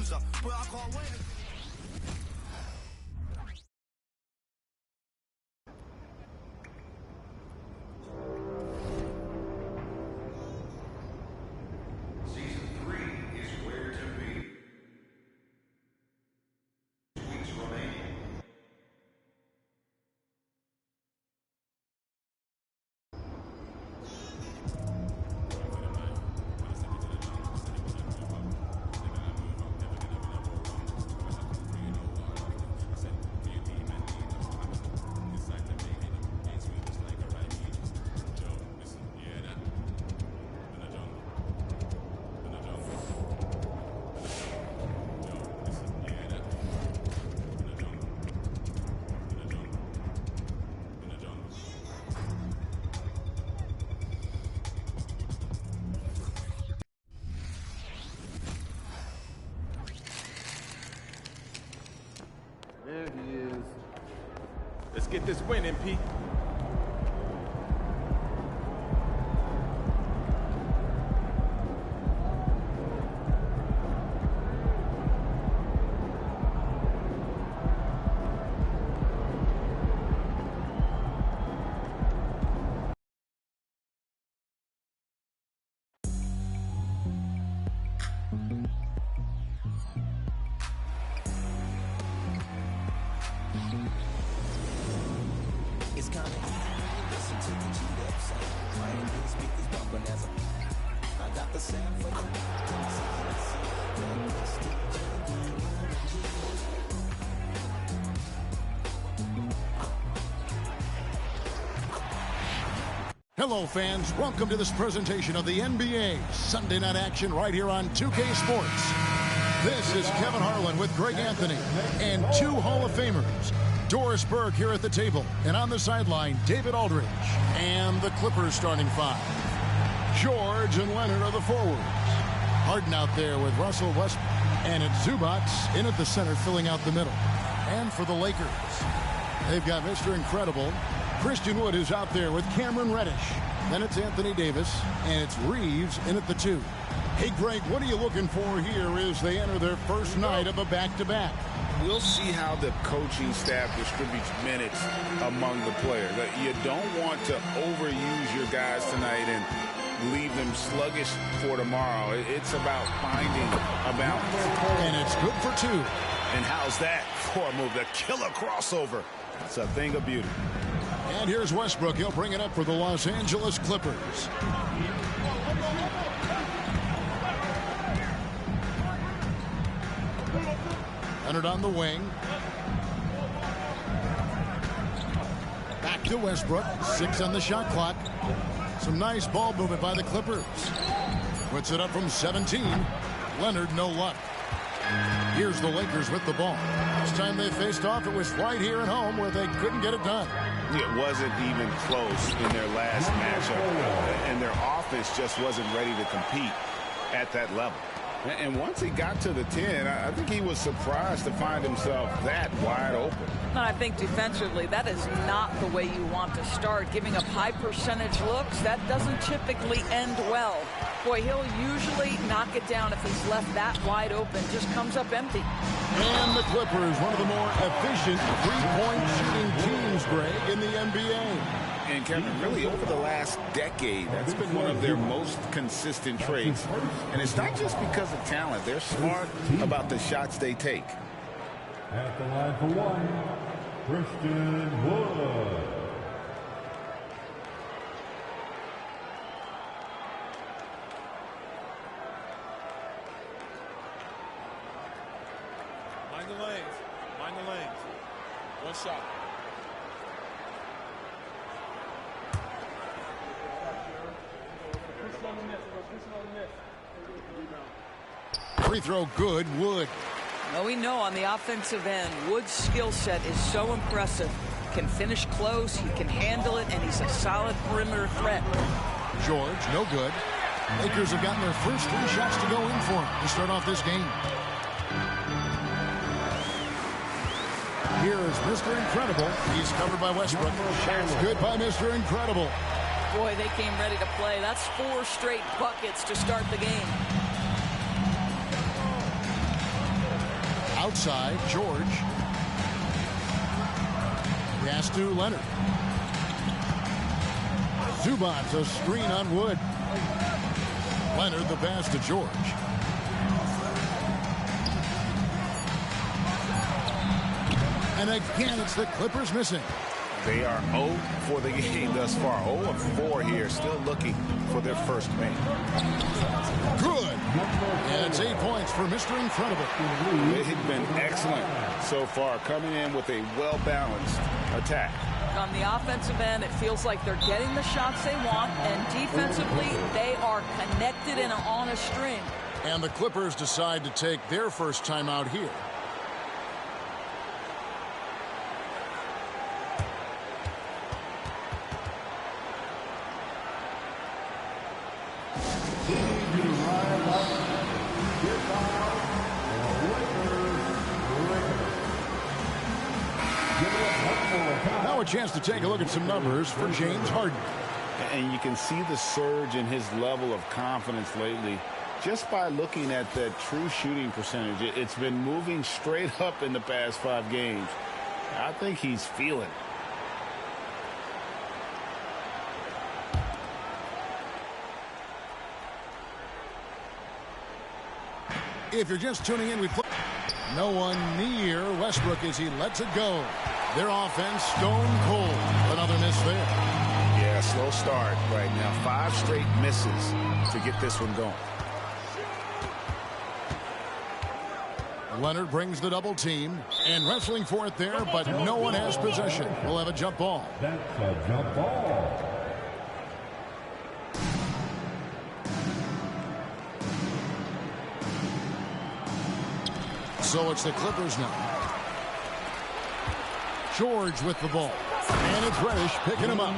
loser, but I call winners. There he is. Let's get this win, MP. It's kinda easy to listen to the G-Up sound. Right in the speakers bumping as I got the sound for you. Hello fans, welcome to this presentation of the NBA Sunday Night Action right here on 2K Sports. This is Kevin Harlan with Greg Anthony and two Hall of Famers. Doris Burke here at the table, and on the sideline, David Aldridge. And the Clippers starting five. George and Leonard are the forwards. Harden out there with Russell Westbrook. And it's Zubats in at the center, filling out the middle. And for the Lakers, they've got Mr. Incredible, Christian Wood, who's out there with Cameron Reddish. Then it's Anthony Davis, and it's Reeves in at the two. Hey, Greg, what are you looking for here as they enter their first night of a back-to-back? We'll see how the coaching staff distributes minutes among the players. You don't want to overuse your guys tonight and leave them sluggish for tomorrow. It's about finding a balance. And it's good for two. And how's that for a move? The killer crossover. It's a thing of beauty. And here's Westbrook. He'll bring it up for the Los Angeles Clippers. Leonard on the wing. Back to Westbrook. 6 on the shot clock. Some nice ball movement by the Clippers. Puts it up from 17. Leonard, no luck. Here's the Lakers with the ball. Last time they faced off, it was right here at home where they couldn't get it done. It wasn't even close in their last matchup. And their offense just wasn't ready to compete at that level. And once he got to the 10, I think he was surprised to find himself that wide open. And I think defensively, that is not the way you want to start. Giving up high percentage looks, that doesn't typically end well. Boy, he'll usually knock it down if he's left that wide open. Just comes up empty. And the Clippers, one of the more efficient three-point shooting teams, Greg, in the NBA. And Kevin, really over the last decade, that's been one of their most consistent traits. And it's not just because of talent. They're smart about the shots they take. At the line for one, Christian Wood. Mind the lanes. Mind the lanes. One shot. Free throw good, Wood. Well, we know on the offensive end, Wood's skill set is so impressive. Can finish close, he can handle it, and he's a solid perimeter threat. George, no good. Lakers have gotten their first 3 shots to go in for him to start off this game. Here is Mr. Incredible. He's covered by Westbrook. Shots good by Mr. Incredible. Boy, they came ready to play. That's 4 straight buckets to start the game. outside. George. Pass to Leonard. Zubac, a screen on Wood. Leonard, the pass to George. And again, it's the Clippers missing. They are 0 for the game thus far. 0 of 4 here, still looking for their first make. Good. And it's 8 points for Mr. Incredible. They have been excellent so far, coming in with a well-balanced attack. On the offensive end, it feels like they're getting the shots they want, and defensively, they are connected and on a string. And the Clippers decide to take their first time out here. Now a chance to take a look at some numbers for James Harden. And you can see the surge in his level of confidence lately just by looking at that true shooting percentage. It's been moving straight up in the past 5 games. I think he's feeling it. If you're just tuning in, we play no one near Westbrook as he lets it go. Their offense stone cold. Another miss there. Yeah, slow start right now. 5 straight misses to get this one going. Leonard brings the double team and wrestling for it there, but no one has possession. We'll have a jump ball. That's a jump ball. So it's the Clippers now. George with the ball. And it's Reddish picking him up.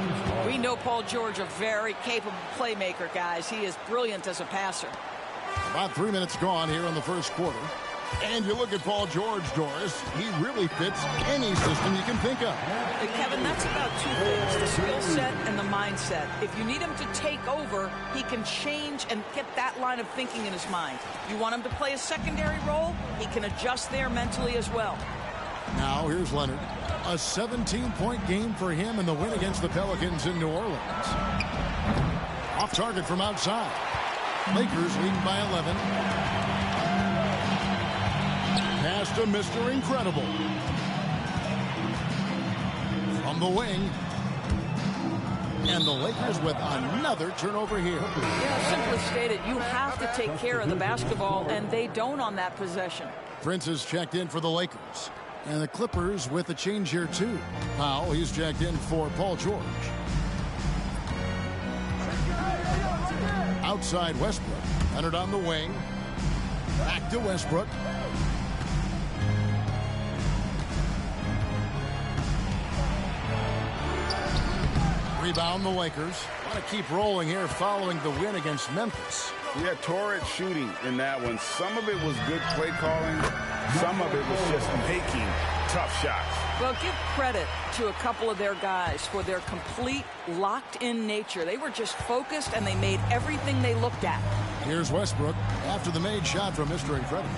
We know Paul George, a very capable playmaker, guys. He is brilliant as a passer. About 3 minutes gone here in the first quarter. And you look at Paul George, Doris, he really fits any system you can think of. And Kevin, that's about 2 things, the skill set and the mindset. If you need him to take over, he can change and get that line of thinking in his mind. You want him to play a secondary role, he can adjust there mentally as well. Now here's Leonard. A 17-point game for him in the win against the Pelicans in New Orleans. Off target from outside. Lakers leading by 11. Pass to Mr. Incredible. From the wing. And the Lakers with another turnover here. Simply stated, you have to take care of the basketball, and they don't on that possession. Prince is checked in for the Lakers. And the Clippers with a change here, too. Powell, he's checked in for Paul George. Outside Westbrook. Leonard on the wing. Back to Westbrook. Rebound the Lakers. Want to keep rolling here following the win against Memphis. Yeah, torrid shooting in that one. Some of it was good play calling. Some of it was just making tough shots. Well, give credit to a couple of their guys for their complete locked-in nature. They were just focused, and they made everything they looked at. Here's Westbrook after the made shot from Mr. Incredible.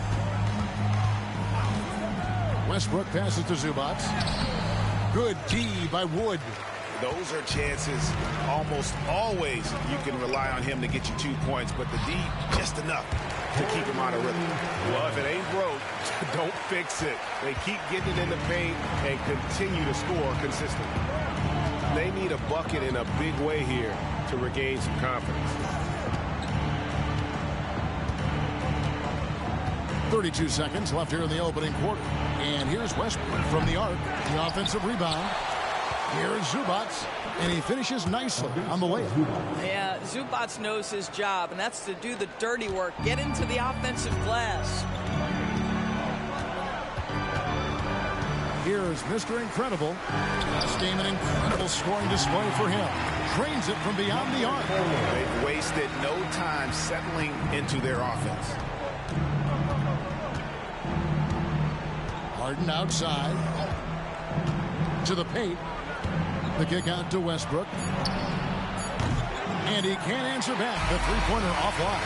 Westbrook passes to Zubac. Good D by Wood. Those are chances almost always you can rely on him to get you 2 points, but the D, just enough to keep him out of rhythm. Well, if it ain't broke, don't fix it. They keep getting it in the paint and continue to score consistently. They need a bucket in a big way here to regain some confidence. 32 seconds left here in the opening quarter. And here's Westbrook from the arc. The offensive rebound. Here is Zubac, and he finishes nicely on the layup. Yeah, Zubac knows his job, and that's to do the dirty work. Get into the offensive glass. Here is Mr. Incredible. This game, an incredible scoring display for him. Drains it from beyond the arc. They've wasted no time settling into their offense. Harden outside. To the paint. The kick out to Westbrook. And he can't answer back. The three-pointer offline.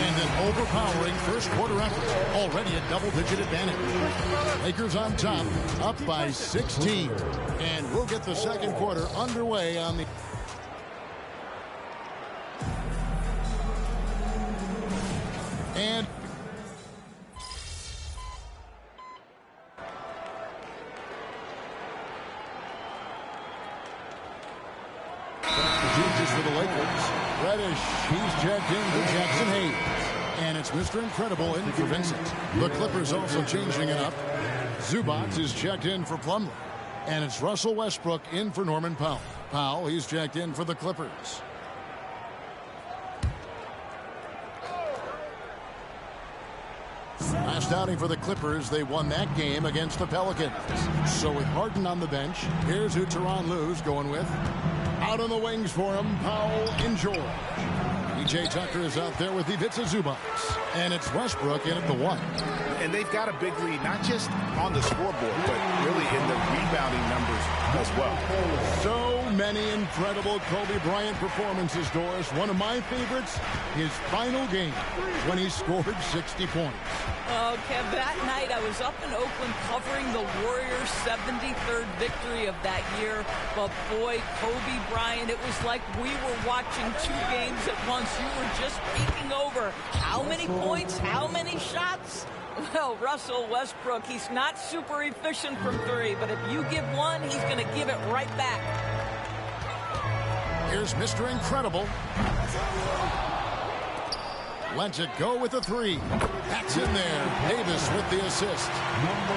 And an overpowering first quarter effort. Already a double-digit advantage. Lakers on top, up by 16. And we'll get the second quarter underway on the... And... for the Lakers. Reddish, he's checked in for Jackson Hayes. And it's Mr. Incredible in for Vincent. The Clippers also changing it up. Zubac is checked in for Plumlee. And it's Russell Westbrook in for Norman Powell. Powell, he's checked in for the Clippers. Last outing for the Clippers, they won that game against the Pelicans. So with Harden on the bench, here's who Tyronn Lue's going with. Out on the wings for him, Powell and George. P.J. Tucker is out there with Ivica Zubac. And it's Westbrook in at the 1. And they've got a big lead, not just on the scoreboard, but really in the rebounding numbers as well. So many incredible Kobe Bryant performances, Doris. One of my favorites, his final game, when he scored 60 points. Oh, Kev, that night I was up in Oakland covering the Warriors' 73rd victory of that year. But boy, Kobe Bryant, it was like we were watching two games at once. You were just peeking over. How many points? How many shots? Well, Russell Westbrook, he's not super efficient from three, but if you give one, he's going to give it right back. Here's Mr. Incredible. Lets it go with the 3. That's in there. Davis with the assist.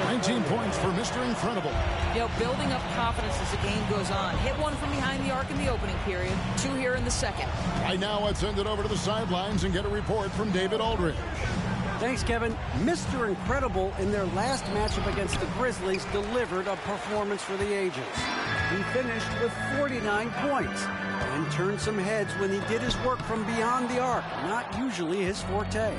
19 points for Mr. Incredible. You know, building up confidence as the game goes on. Hit one from behind the arc in the opening period. 2 here in the second. Right now, let's send it over to the sidelines and get a report from David Aldridge. Thanks, Kevin. Mr. Incredible in their last matchup against the Grizzlies delivered a performance for the ages. He finished with 49 points and turned some heads when he did his work from beyond the arc, not usually his forte.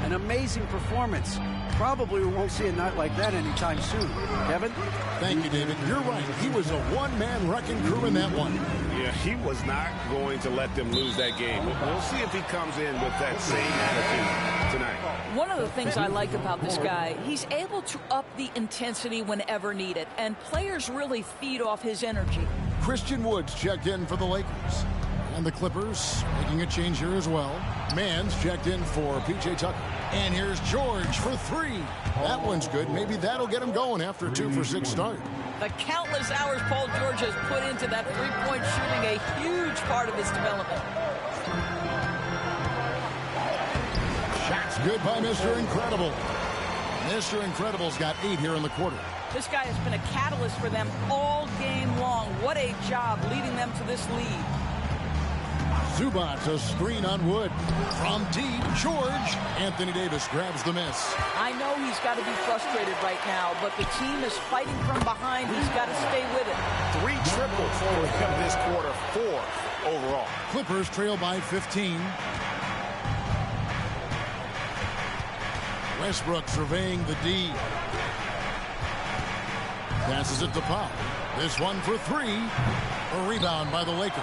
An amazing performance. Probably we won't see a night like that anytime soon. Kevin? Thank you, David. You're right. He was a one-man wrecking crew in that one. Yeah, he was not going to let them lose that game. We'll see if he comes in with that same attitude tonight. One of the things I like about this guy, he's able to up the intensity whenever needed, and players really feed off his energy. Christian Woods checked in for the Lakers. And the Clippers making a change here as well. Mann's checked in for P.J. Tucker. And here's George for 3. That one's good. Maybe that'll get him going after a 2-for-6 start. The countless hours Paul George has put into that three-point shooting, a huge part of his development. Shots good by Mr. Incredible. Mr. Incredible's got 8 here in the quarter. This guy has been a catalyst for them all game long. What a job leading them to this lead. Zubac, a screen on Wood. From deep, George. Anthony Davis grabs the miss. I know he's got to be frustrated right now, but the team is fighting from behind. He's got to stay with it. 3 triples for him this quarter, 4 overall. Clippers trail by 15. Westbrook surveying the D. Passes it to Powell. This one for 3. A rebound by the Lakers.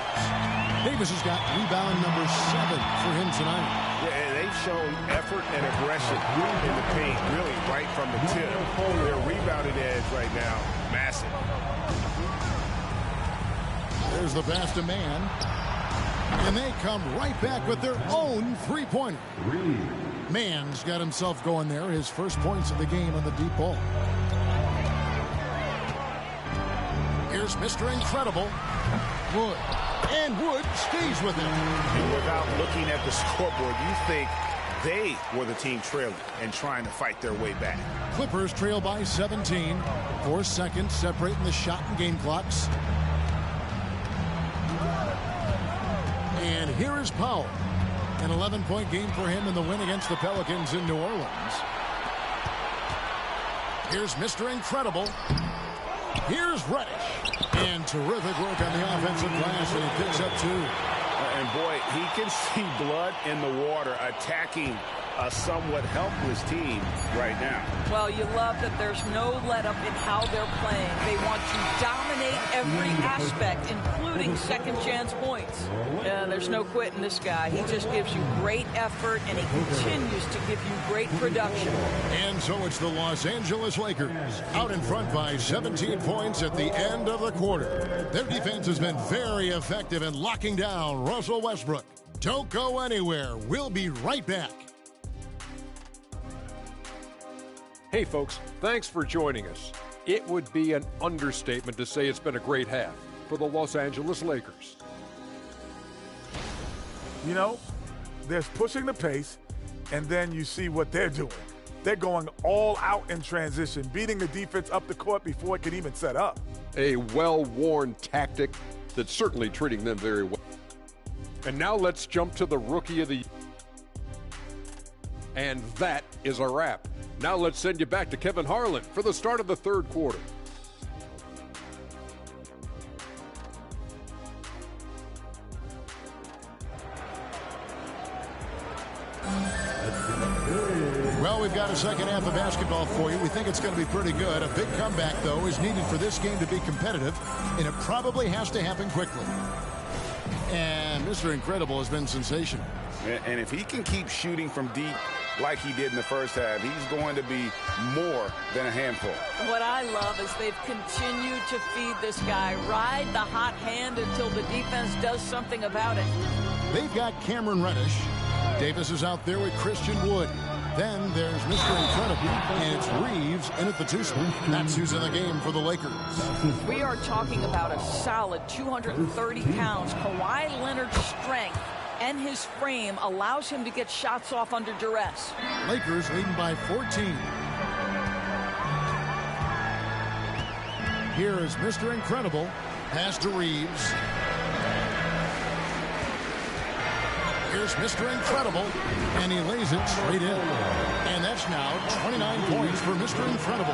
Davis has got rebound number 7 for him tonight. Yeah, and they've shown effort and aggression in the paint, really right from the tip. Their rebounding edge right now, massive. There's the pass to Mann. And they come right back with their own three-pointer. Mann's got himself going there. His first points of the game on the deep ball. Here's Mr. Incredible. Wood. And Wood stays with him. And without looking at the scoreboard, you think they were the team trailing and trying to fight their way back. Clippers trail by 17. 4 seconds separating the shot and game clocks. And here is Powell. An 11-point game for him in the win against the Pelicans in New Orleans. Here's Mr. Incredible. Here's Reddish. And terrific work on the offensive glass, and he picks up 2. And boy, he can see blood in the water attacking a somewhat helpless team right now. Well, you love that there's no let-up in how they're playing. They want to dominate every aspect, including second-chance points. There's no quitting this guy. He just gives you great effort, and he continues to give you great production. And so it's the Los Angeles Lakers out in front by 17 points at the end of the quarter. Their defense has been very effective in locking down Russell Westbrook. Don't go anywhere. We'll be right back. Hey folks, thanks for joining us. It would be an understatement to say it's been a great half for the Los Angeles Lakers. You know, there's pushing the pace, and then you see what they're doing. They're going all out in transition, beating the defense up the court before it can even set up. A well-worn tactic that's certainly treating them very well. And now let's jump to the Rookie of the Year. And that is a wrap. Now let's send you back to Kevin Harlan for the start of the third quarter. Well, we've got a second half of basketball for you. We think it's going to be pretty good. A big comeback, though, is needed for this game to be competitive, and it probably has to happen quickly. And Mr. Incredible has been sensational. And if he can keep shooting from deep like he did in the first half, he's going to be more than a handful. What I love is they've continued to feed this guy, ride the hot hand until the defense does something about it. They've got Cameron Reddish. Davis is out there with Christian Wood. Then there's Mr. Incredible, and it's Reeves in at the two spot. That's who's in the game for the Lakers. We are talking about a solid 230 pounds. Kawhi Leonard's strength and his frame allows him to get shots off under duress. Lakers leading by 14. Here is Mr. Incredible. Pass to Reeves. Here's Mr. Incredible, and he lays it straight in. And that's now 29 points for Mr. Incredible.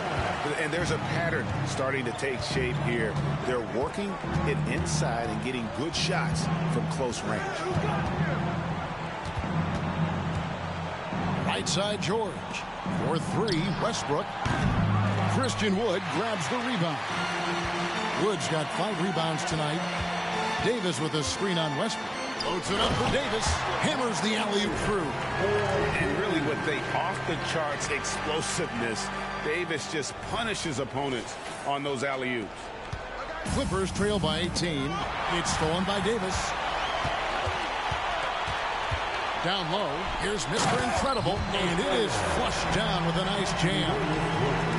And there's a pattern starting to take shape here. They're working it inside and getting good shots from close range. Right side, George. For three, Westbrook. Christian Wood grabs the rebound. Wood's got 5 rebounds tonight. Davis with a screen on Westbrook. Loads it up for Davis. Hammers the alley-oop through. And really with the off-the-charts explosiveness, Davis just punishes opponents on those alley-oops. Clippers trail by 18. It's stolen by Davis. Down low, here's Mr. Incredible, and it is flushed down with a nice jam.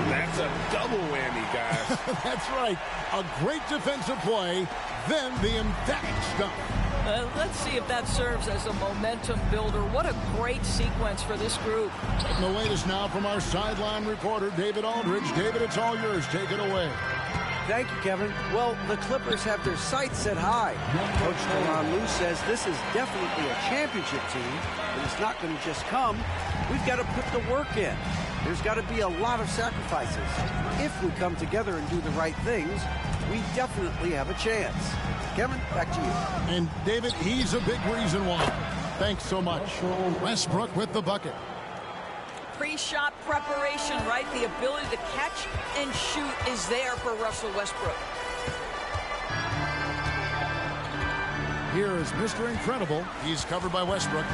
That's a double whammy, guys. That's right. A great defensive play, then the emphatic stuff. Let's see if that serves as a momentum builder. What a great sequence for this group. Taking the latest now from our sideline reporter, David Aldridge. David, it's all yours. Take it away. Thank you, Kevin. Well, the Clippers have their sights set high. Coach Tyronn Lue says this is definitely a championship team, but it's not going to just come. We've got to put the work in. There's got to be a lot of sacrifices. If we come together and do the right things, we definitely have a chance. Kevin, back to you. And David, he's a big reason why. Thanks so much. Westbrook with the bucket. Pre-shot preparation, right? The ability to catch and shoot is there for Russell Westbrook. Here is Mr. Incredible. He's covered by Westbrook.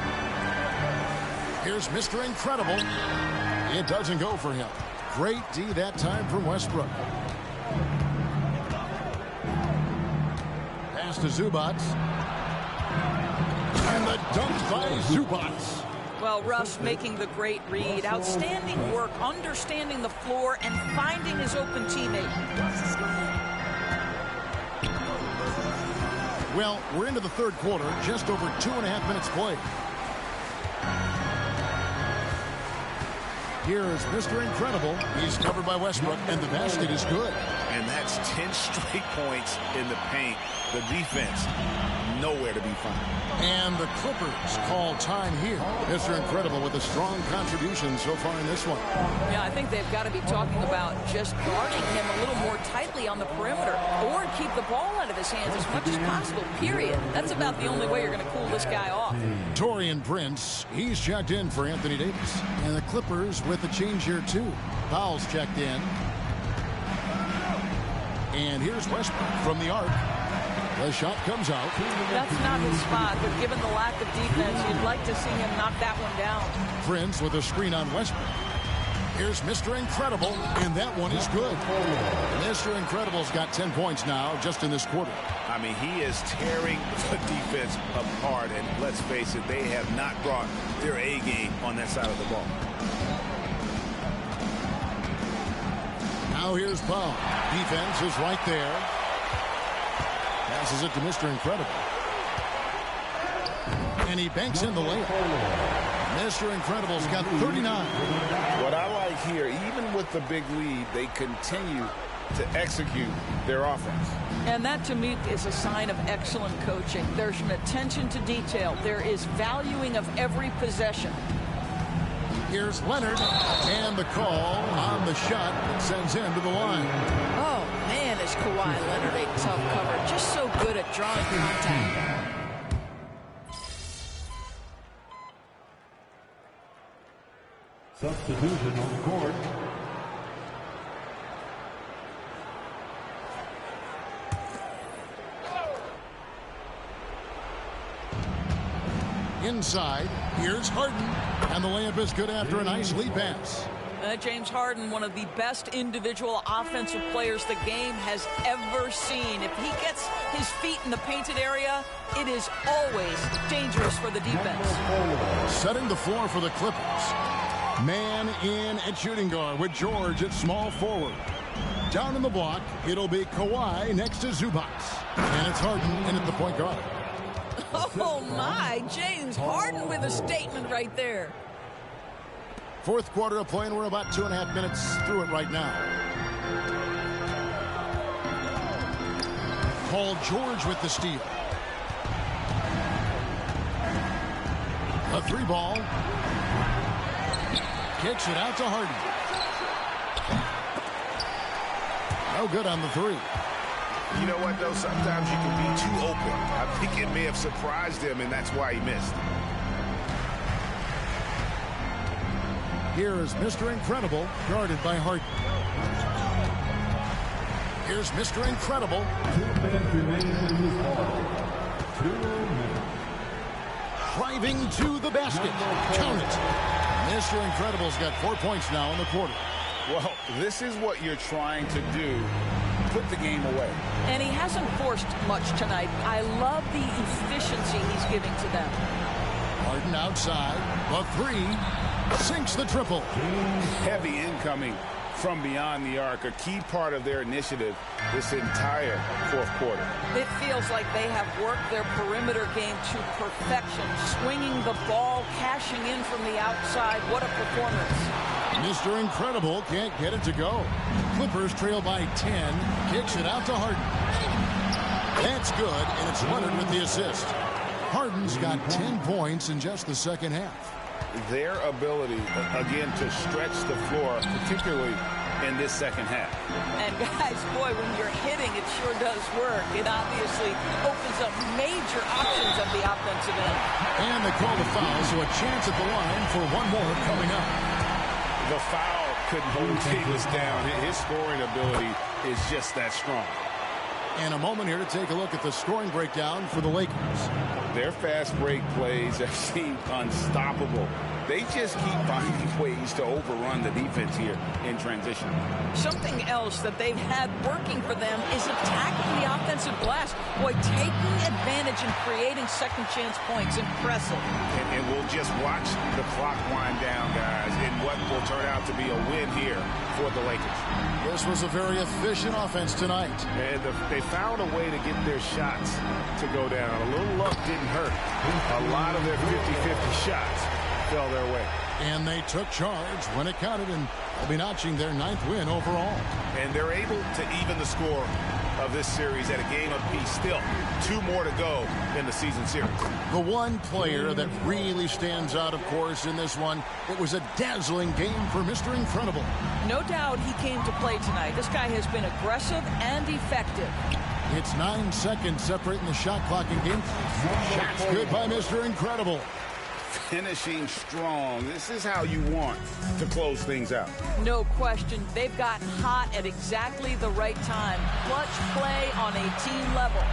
Here's Mr. Incredible. It doesn't go for him. Great D that time from Westbrook. Pass to Zubats. And the dunk by Zubats. Well, Russ making the great read. Outstanding work, understanding the floor, and finding his open teammate. Well, we're into the third quarter, just over 2.5 minutes played. Here is Mr. Incredible. He's covered by Westbrook, and the basket is good. And that's 10 straight points in the paint. the defense, nowhere to be found. And the Clippers call time here. Mr. Incredible with a strong contribution so far in this one. Yeah, I think they've got to be talking about just guarding him a little more tightly on the perimeter or keep the ball out of his hands as much as possible, period. That's about the only way you're going to cool this guy off. Taurean Prince, he's checked in for Anthony Davis. And the Clippers with a change here, too. Powell's checked in. And here's Westbrook from the arc. The shot comes out. That's not his spot, but given the lack of defense, you'd like to see him knock that one down. Prince with a screen on Westbrook. Here's Mr. Incredible, and that one is good. Mr. Incredible's got 10 points now just in this quarter. I mean, he is tearing the defense apart, and let's face it, they have not brought their A game on that side of the ball. Now here's Powell. Defense is right there. Passes it to Mr. Incredible. And he banks in the layup. Mr. Incredible's got 39. What I like here, even with the big lead, they continue to execute their offense. And that, to me, is a sign of excellent coaching. There's an attention to detail. There is valuing of every possession. Here's Leonard, and the call on the shot that sends him to the line. Oh, man, is Kawhi Leonard a tough cover. Just so good at drawing contact. Substitution on the court. Inside, here's Harden, and the layup is good after a nice lead pass. James Harden, one of the best individual offensive players the game has ever seen. If he gets his feet in the painted area, it is always dangerous for the defense. Setting the floor for the Clippers. Man in at shooting guard with George at small forward. Down in the block, it'll be Kawhi next to Zubac. And it's Harden in at the point guard. Oh, my. James Harden with a statement right there. Fourth quarter of play, and we're about 2.5 minutes through it right now. Paul George with the steal. A three ball. Kicks it out to Harden. No good on the three. You know what, though? Sometimes you can be too open. I think it may have surprised him, and that's why he missed. Here is Mr. Incredible, guarded by Harden. Here's Mr. Incredible. 2 minutes remaining in this quarter. 2 minutes. Driving to the basket. Count it. Mr. Incredible's got 4 points now in the quarter. Well, this is what you're trying to do. Put the game away. And he hasn't forced much tonight. I love the efficiency he's giving to them. Harden outside. The three. Sinks the triple. Heavy incoming from beyond the arc. A key part of their initiative this entire fourth quarter. It feels like they have worked their perimeter game to perfection. Swinging the ball, cashing in from the outside. What a performance. Mr. Incredible can't get it to go. Clippers trail by 10. Kicks it out to Harden. That's good, and it's Leonard with the assist. Harden's got 10 points in just the second half. Their ability, again, to stretch the floor, particularly in this second half. And guys, boy, when you're hitting, it sure does work. It obviously opens up major options at the offensive end. And they call the foul, so a chance at the line for one more coming up. The foul couldn't hold Davis down. His scoring ability is just that strong. And a moment here to take a look at the scoring breakdown for the Lakers. Their fast break plays have seemed unstoppable. They just keep finding ways to overrun the defense here in transition. Something else that they've had working for them is attacking the offensive glass. Boy, taking advantage and creating second chance points. Impressive. And we'll just watch the clock wind down, guys, in what will turn out to be a win here for the Lakers. This was a very efficient offense tonight. And they found a way to get their shots to go down. A little luck didn't hurt. A lot of their 50-50 shots fell their way. And they took charge when it counted, and they'll be notching their 9th win overall. And they're able to even the score of this series at a game apiece. Still 2 more to go in the season series. The one player that really stands out, of course, in this one, it was a dazzling game for Mr. Incredible. No doubt he came to play tonight. This guy has been aggressive and effective. It's 9 seconds separating the shot clock in game. Shots good by Mr. Incredible. Finishing strong. This is how you want to close things out. No question. They've gotten hot at exactly the right time. Clutch play on a team level.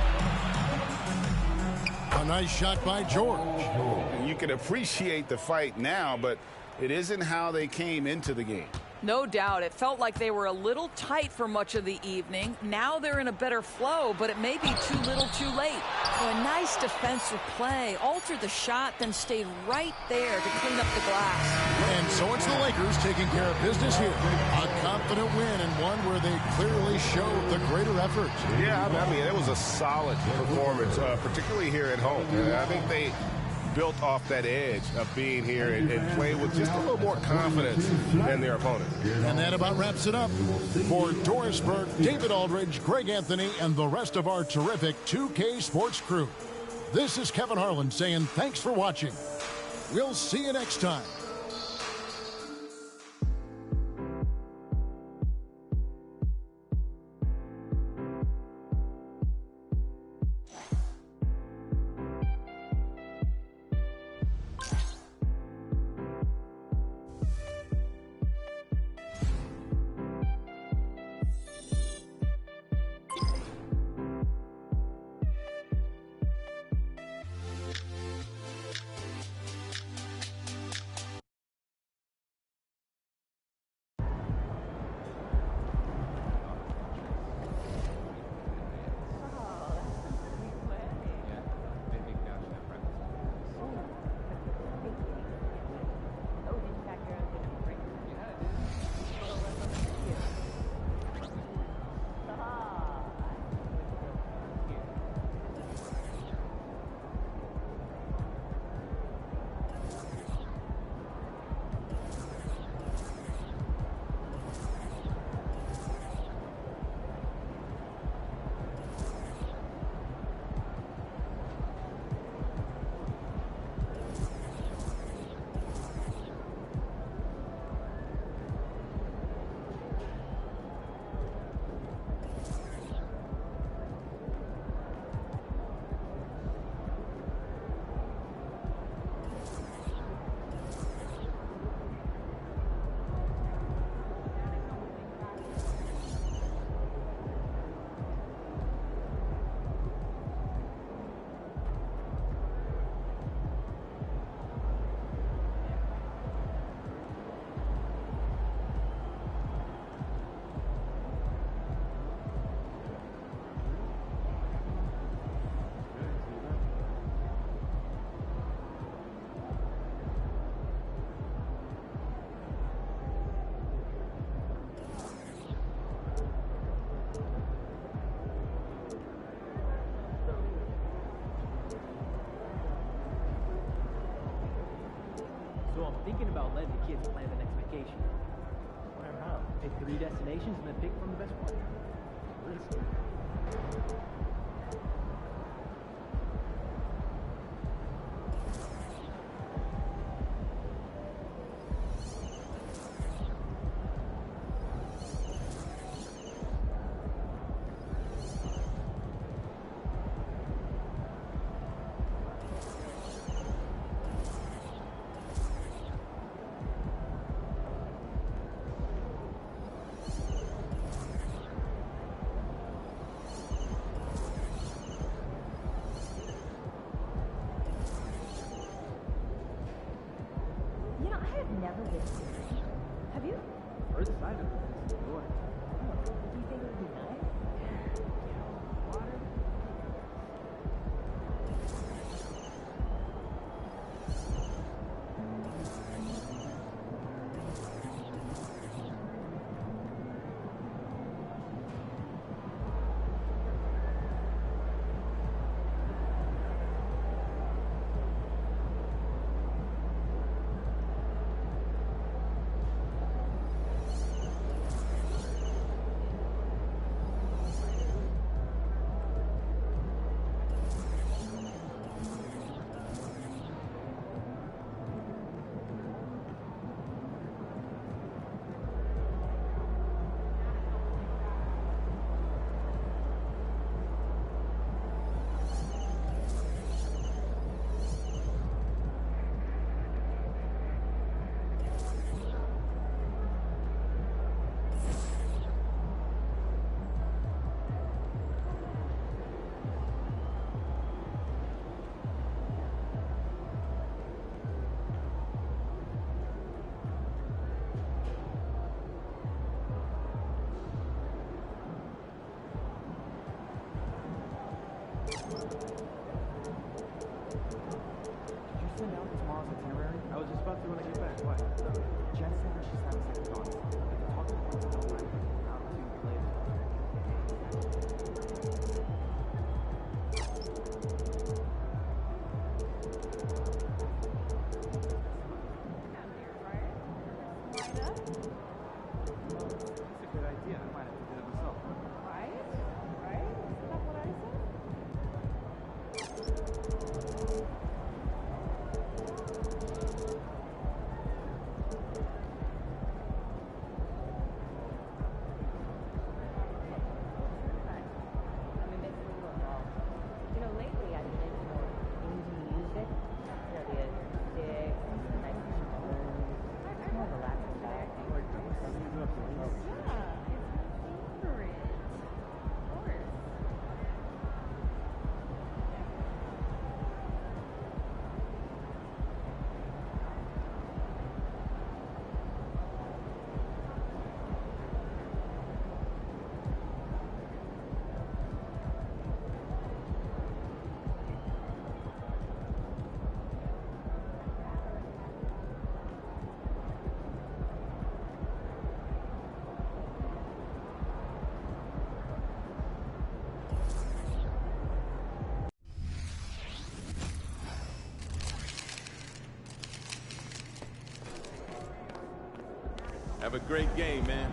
A nice shot by George. And you can appreciate the fight now, but it isn't how they came into the game. No doubt. It felt like they were a little tight for much of the evening. Now they're in a better flow, but it may be too little too late. So a nice defensive play. Altered the shot, then stayed right there to clean up the glass. And so it's the Lakers taking care of business here. A confident win and one where they clearly showed the greater effort. Yeah, I mean, it was a solid performance, particularly here at home. I think they built off that edge of being here and play with just a little more confidence than their opponent. And that about wraps it up. For Doris Burke, David Aldridge, Greg Anthony, and the rest of our terrific 2K Sports crew, this is Kevin Harlan saying thanks for watching. We'll see you next time. So I'm thinking about letting the kids plan the next vacation. Learn how. Pick 3 destinations and then pick from the best one. Really? Never been here. Have you? First sight of it. Do you think it would be nice? Yeah. Water? Jen said that she's having second thoughts. But the talking points don't mind round 2 later. That's a good idea. I might have to do it myself. Right? Right? Isn't that what I said? I mean, makes me a little involved. You know, lately I've been into more indie music. You know, the sticks, the nice tunes. It's more relaxing vibe. Like, you up to the Yeah, it's my favorite. Of course. Have a great game, man.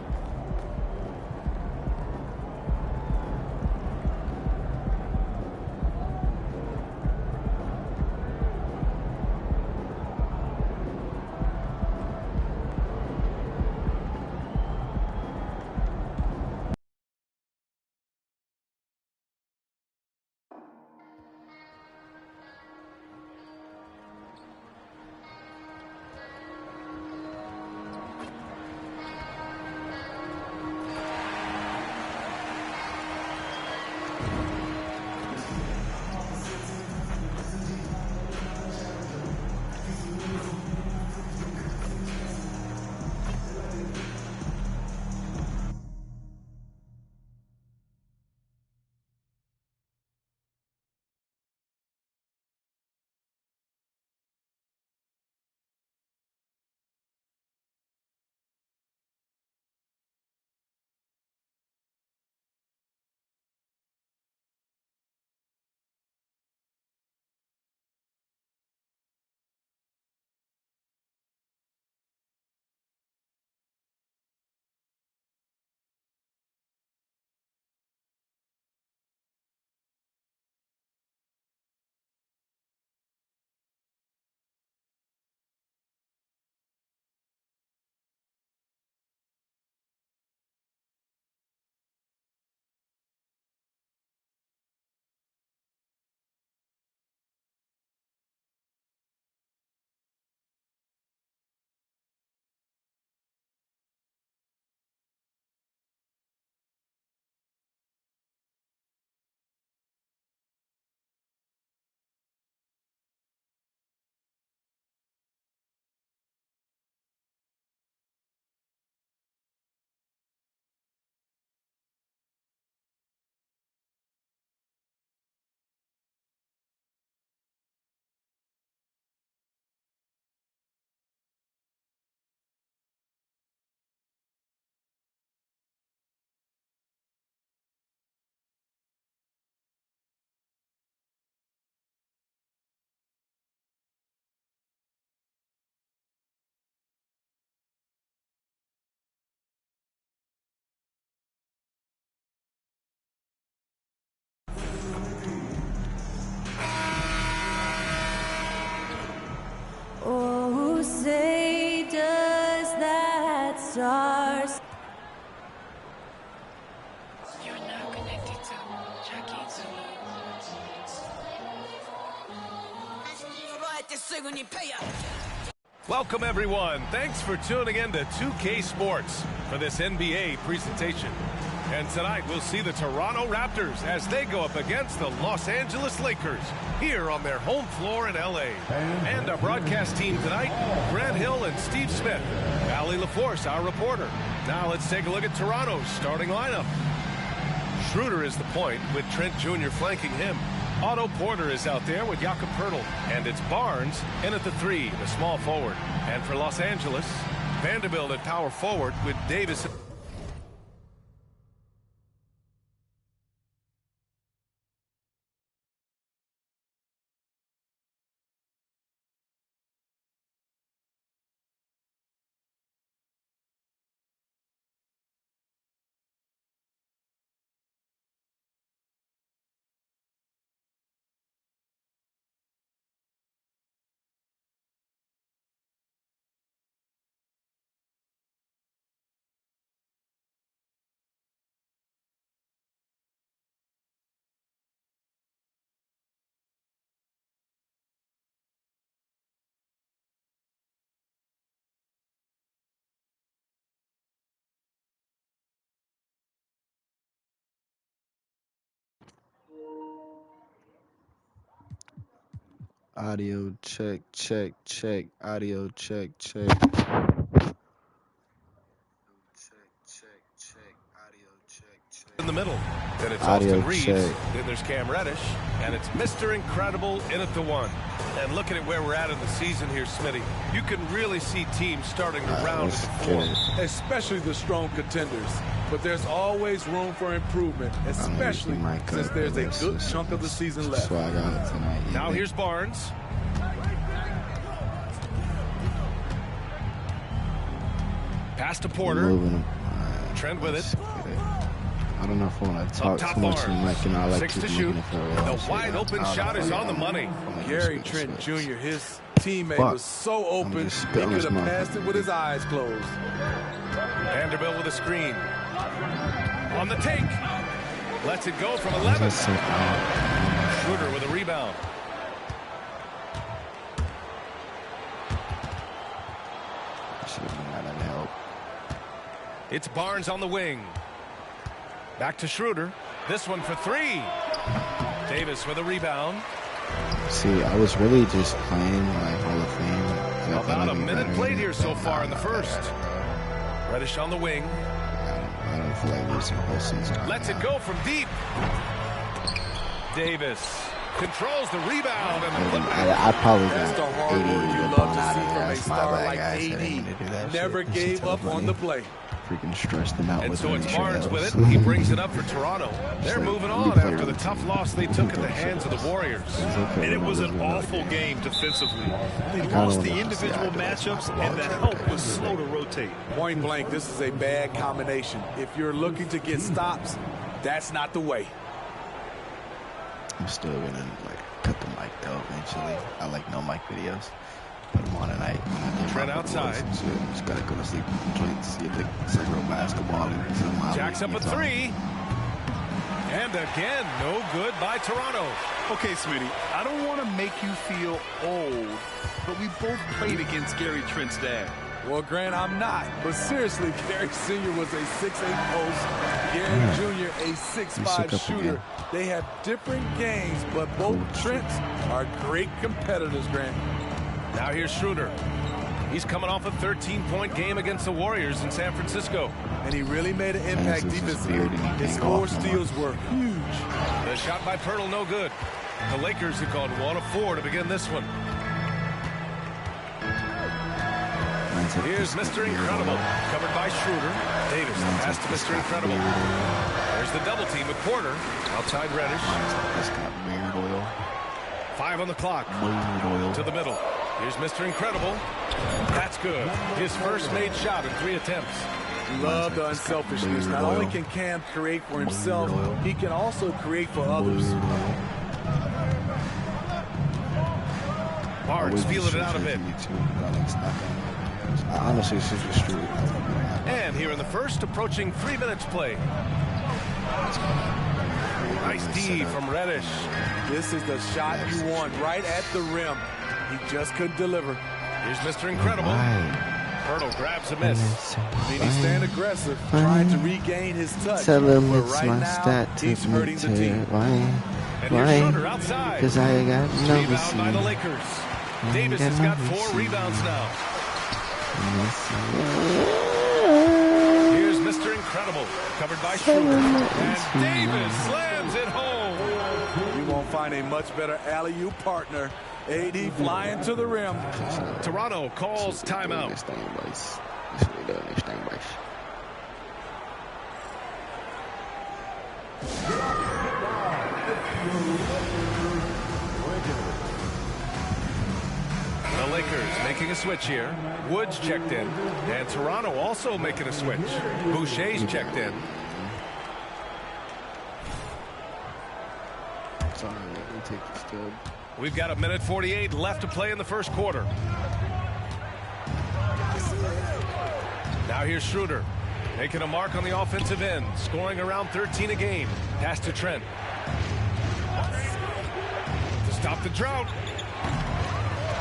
Oh, say does that stars. You're now connected to Jackie Zulu. Welcome, everyone. Thanks for tuning in to 2K Sports for this NBA presentation. And tonight, we'll see the Toronto Raptors as they go up against the Los Angeles Lakers here on their home floor in L.A. And our broadcast team tonight, Grant Hill and Steve Smith. Allie LaForce, our reporter. Now let's take a look at Toronto's starting lineup. Schroeder is the point, with Trent Jr. flanking him. Otto Porter is out there with Jakob Poeltl. And it's Barnes in at the 3, the small forward. And for Los Angeles, Vanderbilt at power forward with Davis. Audio check, check, check. Audio check, check. In the middle. Then it's Audio Austin Reeves. check. Then there's Cam Reddish. And it's Mr. Incredible in at the 1. And looking at where we're at in the season here, Smitty, you can really see teams starting to round into form. Especially the strong contenders. But there's always room for improvement, especially since there's a good chunk of the season left. Swag out tonight. Now here's Barnes. Pass to Porter. Trent with it. I don't know if I want to talk too much in the mic, and I like 6 to keep shoot. looking for a The wide open shot is on the money. Gary Trent Jr., his teammate was so open, he could have passed it with his eyes closed. Vanderbilt with a screen. On the take. Lets it go from 11. Schroeder with a rebound. It's Barnes on the wing. Back to Schroeder. This one for 3. Davis with a rebound. See, I was really just playing like Hall of Fame. About a minute played here so far in the first. Reddish on the wing. I don't feel like losing the whole season. Lets it go from deep. Davis controls the rebound. And I probably That's the hard work you love to see from a star like AD. Never gave up on the play. Freaking stressed them out. And with so it's Barnes Else. with it. He brings it up for Toronto. They're moving on after the tough loss they took at the hands of the Warriors. And it was an awful game defensively. They lost the individual matchups, and the help was slow to rotate. Point blank, this is a bad combination. If you're looking to get stops, that's not the way. I'm still gonna cut the mic though eventually. I like no mic videos. Put them on tonight. Trent outside. Just gotta go to sleep and see if it's real basketball. Jacks up a 3. And again, no good by Toronto. Okay, Smitty, I don't want to make you feel old, but we both played against Gary Trent's dad. Well, Grant, I'm not. But seriously, Gary Sr. was a 6'8 post. Gary Jr. a 6'5 shooter. They have different games, but both Trents are great competitors, Grant. Now here's Schroeder. He's coming off a 13-point game against the Warriors in San Francisco. And he really made an impact defensively. His 4 steals were huge. The shot by Poeltl, no good. The Lakers have gone 1 of 4 to begin this one. Here's Mr. Incredible, covered by Schroeder. Davis, the pass to Mr. Incredible. There's the double team with Porter. Outside Reddish. 5 on the clock. To the middle. Here's Mr. Incredible. That's good. His first made shot in 3 attempts. Love the unselfishness. Not only can Cam create for himself, he can also create for others. Barnes feeling it out a bit. Honestly, it's just true. And here in the first, approaching 3 minutes play. Nice D from Reddish. This is the shot you want right at the rim. He just couldn't deliver. Here's Mr. Incredible. Poeltl grabs a miss. Then he stand aggressive, trying to regain his touch. Tell him but it's right my now, stat to he's hurting the team. Why? And here's Schroeder outside. Because I got no Rebound by the Lakers. Davis has got 4 rebounds now. Here's Mr. Incredible, covered by Schroeder. And Davis slams it home. You won't don't find a much better alley-oop partner. AD flying to the rim. Toronto calls timeout. The Lakers making a switch here. Woods checked in. And Toronto also making a switch. Boucher's checked in. We've got 1:48 left to play in the first quarter. Now here's Schroeder. Making a mark on the offensive end. Scoring around 13 a game. Pass to Trent. To stop the drought.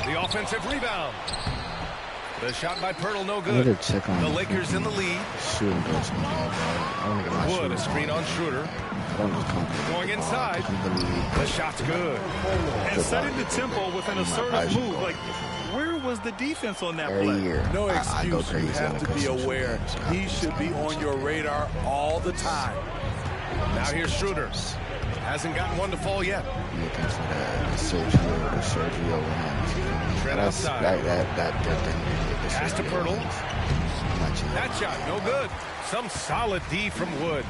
The offensive rebound. The shot by Pirtle, no good. The Lakers in the lead. Wood, a screen on Schroeder. Going inside. The shot's good. And setting the tempo with an assertive move. Like, where was the defense on that play? No excuse. You have to be aware. He should be on your radar all the time. Now here's Schroeder. Hasn't gotten one to fall yet. Looking for the Sergio. Trent outside. Pass to Pirtle. That shot, no good. Some solid D from Wood.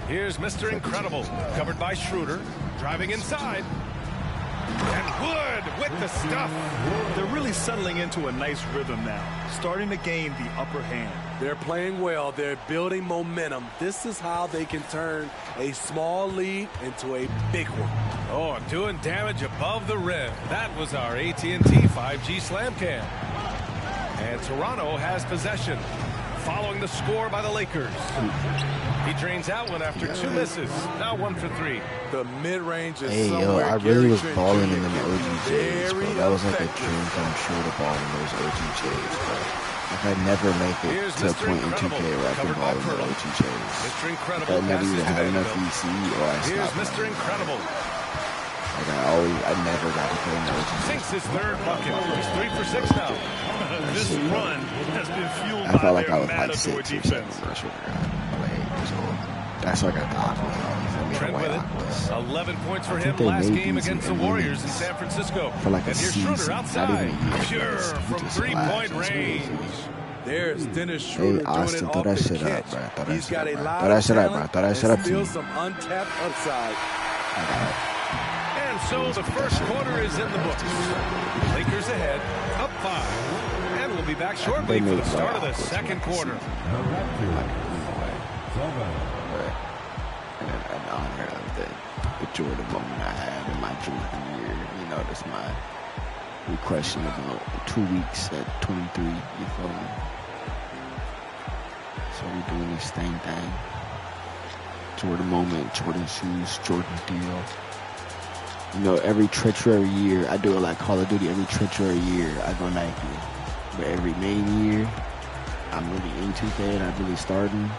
Here's Mr. Incredible. Covered by Schroeder. Driving inside. And Wood with the stuff. They're really settling into a nice rhythm now. Starting to gain the upper hand. They're playing well. They're building momentum. This is how they can turn a small lead into a big one. Oh, doing damage above the rim. That was our AT&T 5G slam cam. And Toronto has possession. Following the score by the Lakers. He drains out one after two misses. Now 1 for 3. The mid-range is somewhere. I really was balling in them OGJs, bro. That was like a dream come true to ball in those OGJs, bro. Like I never make it to a point in 2K where I can ball in the OGJs. Mr. Incredible. I never even had enough EC or I stopped. Here's Mr. Incredible. Like I never got to play in the OGJs. Sinks his third bucket. He's 3 for 6 now. This run has been fueled I felt by like I their was like 6 or 7 defense. That's like a dog. Trent with it. 11 points for him last game against the Warriors in San Francisco. For like and here's Schroeder outside. Pure from 3-point range. There's Dennis Schroeder doing it off the catch. He's got a lot of talent and still some untapped upside. And so the first quarter is in the books. Lakers ahead, up 5. And we'll be back shortly for the start of the second quarter. An honor of the Jordan moment I had in my junior year. You know, that's my question about 2 weeks at 23. You feel me? So we doing this thing. Jordan moment, Jordan shoes, Jordan deal. You know, every treacherary year, I do it like Call of Duty. Every treacherary year, I go Nike. But every main year, I'm really into that. I'm really starting.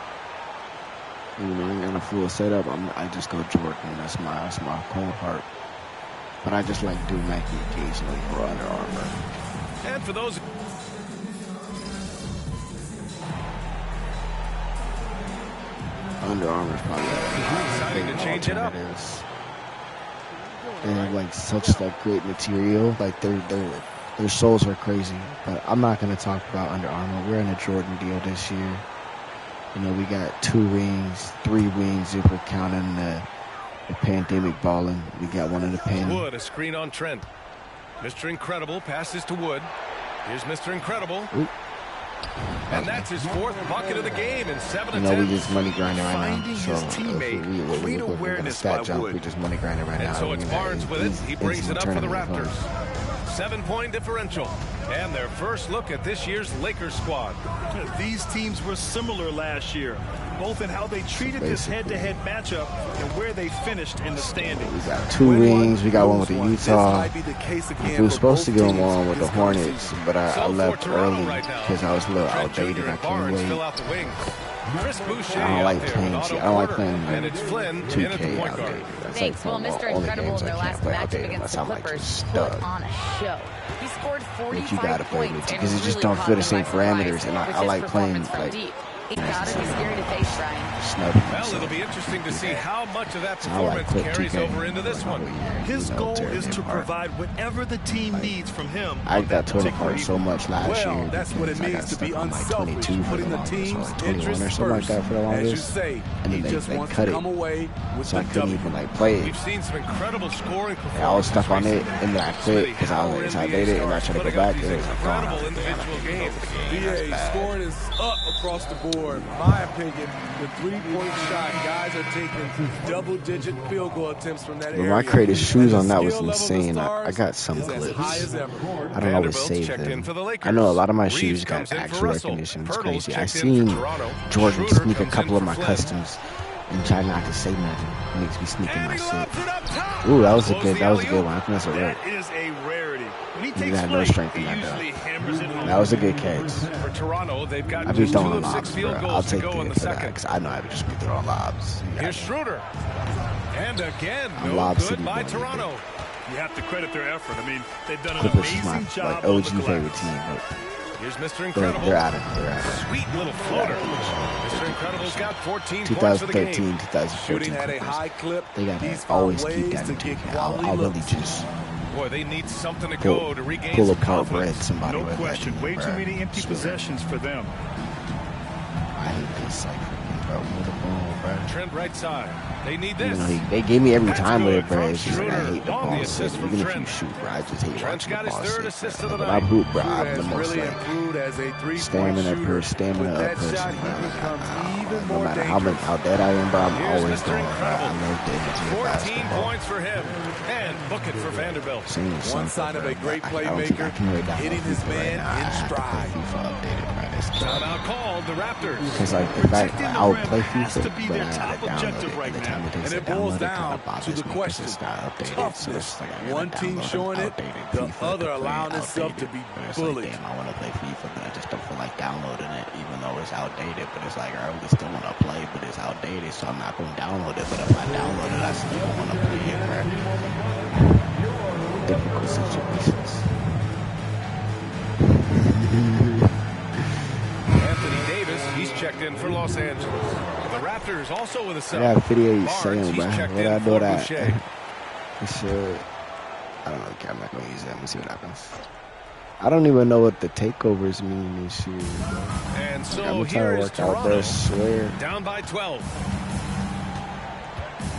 You know, I ain't got a full setup. I just go Jordan. That's my cold heart. But I just like do Nike occasionally for Under Armour. And for those. Under Armour's probably deciding to change it up. They have like such like great material. Like their soles are crazy. But I'm not gonna talk about Under Armour. We're in a Jordan deal this year. You know, we got 2 rings, 3 rings if we're counting the pandemic balling. We got one in the pen. Wood, a screen on Trent. Mr. Incredible passes to Wood. Here's Mr. Incredible. Ooh. And that's his 4th bucket of the game in 7 attempts. You know, we just money grinding right now. Finding so his teammate. Great awareness by Wood. We just money grinding right now. And so it's Barnes with it. He brings it up for the Raptors. 7-point differential. And their first look at this year's Lakers squad. These teams were similar last year, both in how they treated this head-to-head matchup and where they finished in the standings. We got 2 rings. We got one with the Utah. We were supposed to get one with the Hornets, but I left early because I was a little outdated. I can't wait. I don't like playing. I don't like playing 2K outdated. Thanks. Well, Mr. Incredible in their last matchup against the Clippers put on a show. He scored 45 you gotta play points because it just don't feel the same parameters, and I like playing like He's gotta be scary to face, Brian. Well, it'll be interesting to see how much of that performance carries over into this one. His goal is to provide whatever the team needs from him. I got torn apart so much last year. That's what it means to be unselfish, putting the team's interests or something like that for the longest. As you say, and he then just they wants cut to it, come away with so I the couldn't W. even play it. We've seen some incredible scoring performances. I was stuck on it, and then I quit because I was outdated, and I tried to go back. It was incredible individual games. BA scoring is up across the board. My opinion, the three-point shot, guys are taking double-digit field goal attempts from that area. When I created shoes on that was insane. I got some clips. I don't always save them. I know a lot of my shoes got actual recognition. It's crazy. I seen Jordan sneak a couple of my customs and try not to say nothing. It makes me sneaking my shit. Ooh, that was a good one. I think that's a rare. That is a rarity. You got no strength in that though. That was a good catch. For Toronto, they've got I be just throwing 2 of 6 lobs, field bro. I'll goals to take go in it the for that second. because I know I would just be throwing lobs. Here's Schroeder. And again, I'm no Lob good City by boy, Toronto. You have to credit their effort. I mean, they've done an Clippers is amazing my job. OG favorite team. Here's Mr. Incredible. They're out of it. They're out of it. Sweet little floater. Mr. Incredible's got 14 points for the game. 2013, 2014 Shooting at a Clippers. high clip. They got He's to always found keep ways that to in get mind. quality I'll really looks. just Boy, they need something to go to regain pull some apart confidence. bread somebody No with question. that, Way bro. too many empty possessions for them. I hate this like freaking bro. With the ball, bro. Trent right side. They need Even this. though they gave me every That's time with good it, bro. from It's just like I Schroeder. hate the On ball the sit. assist from Even if you Trent. shoot, bro, I just hate Trent's watching got the his ball third sit, assist bro. of the When I night. hoop, bro, Schroeder I'm has the most really like improved as a three-point stamina shooter. stamina With up that person, shot, bro. he becomes even No more matter how dangerous. much out dead I am, bro, I'm Here's always Mr. going, bro. Incredible. I love the energy of 14 basketball. points for him. And book it for Vanderbilt. One sign of a great playmaker, hitting his man in stride. Timeout called the Raptors. Because like the fact that I'll play FIFA, to be but their I top gotta download objective it. right And the time it takes And to it boils download it kind down of bothers to the me because question. it's not updated. So Toughness. it's like I gotta One team download showing it, outdated the FIFA other to play allowing itself to outdated. be But it's bullied. like, damn, I want to play FIFA, but I just don't feel like downloading it, even though it's outdated. But it's like I really still want to play, but it's outdated, so I'm not going to download it. But if I download it, I still don't want to play it, bro. Difficult situations. Anthony Davis, he's checked in for Los Angeles. The Raptors also with a I sub. got a video you Barnes, saying, he's bro. checked What in I do for that? Boucher. You should. I don't know. Okay, I'm not going to use that. Let me see what happens. I don't even know what the takeovers mean in this year, bro. And so I'm here trying to is work out Toronto. there, swear. Down by 12.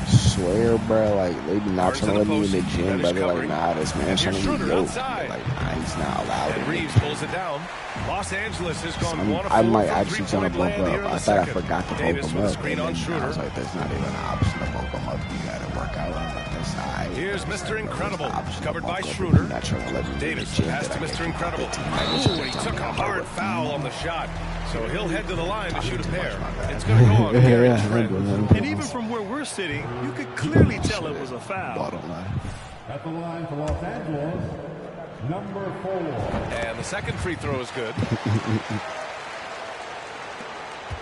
Swear, bro, like, they be not trying to let me in the gym, That is but they're like, covering. nah, this man's trying Here's to be Schroeder yoked. outside. Like, nah, he's not allowed And in Reeves the pulls it down. Los Angeles has gone gym. 1 of 4 I might from actually try to three-point bulk land here up. in I the thought I second. forgot to bulk Davis them with a up, screen and on then I Schroeder. was like, there's not even an option to bulk them up. You gotta work out, and I'm like, that's all right. Here's But Mr. there's no Incredible, option to covered bulk by up if Schroeder. you're not trying to let me in the Davis gym pass that to I Mr. get Incredible. Ooh, He took a hard foul on the shot. So he'll head to the line to shoot a pair. It's going to go on Gary Trent. And even from where we're sitting, you could clearly tell it was a foul. At the line for Los Angeles, number 4. And the second free throw is good.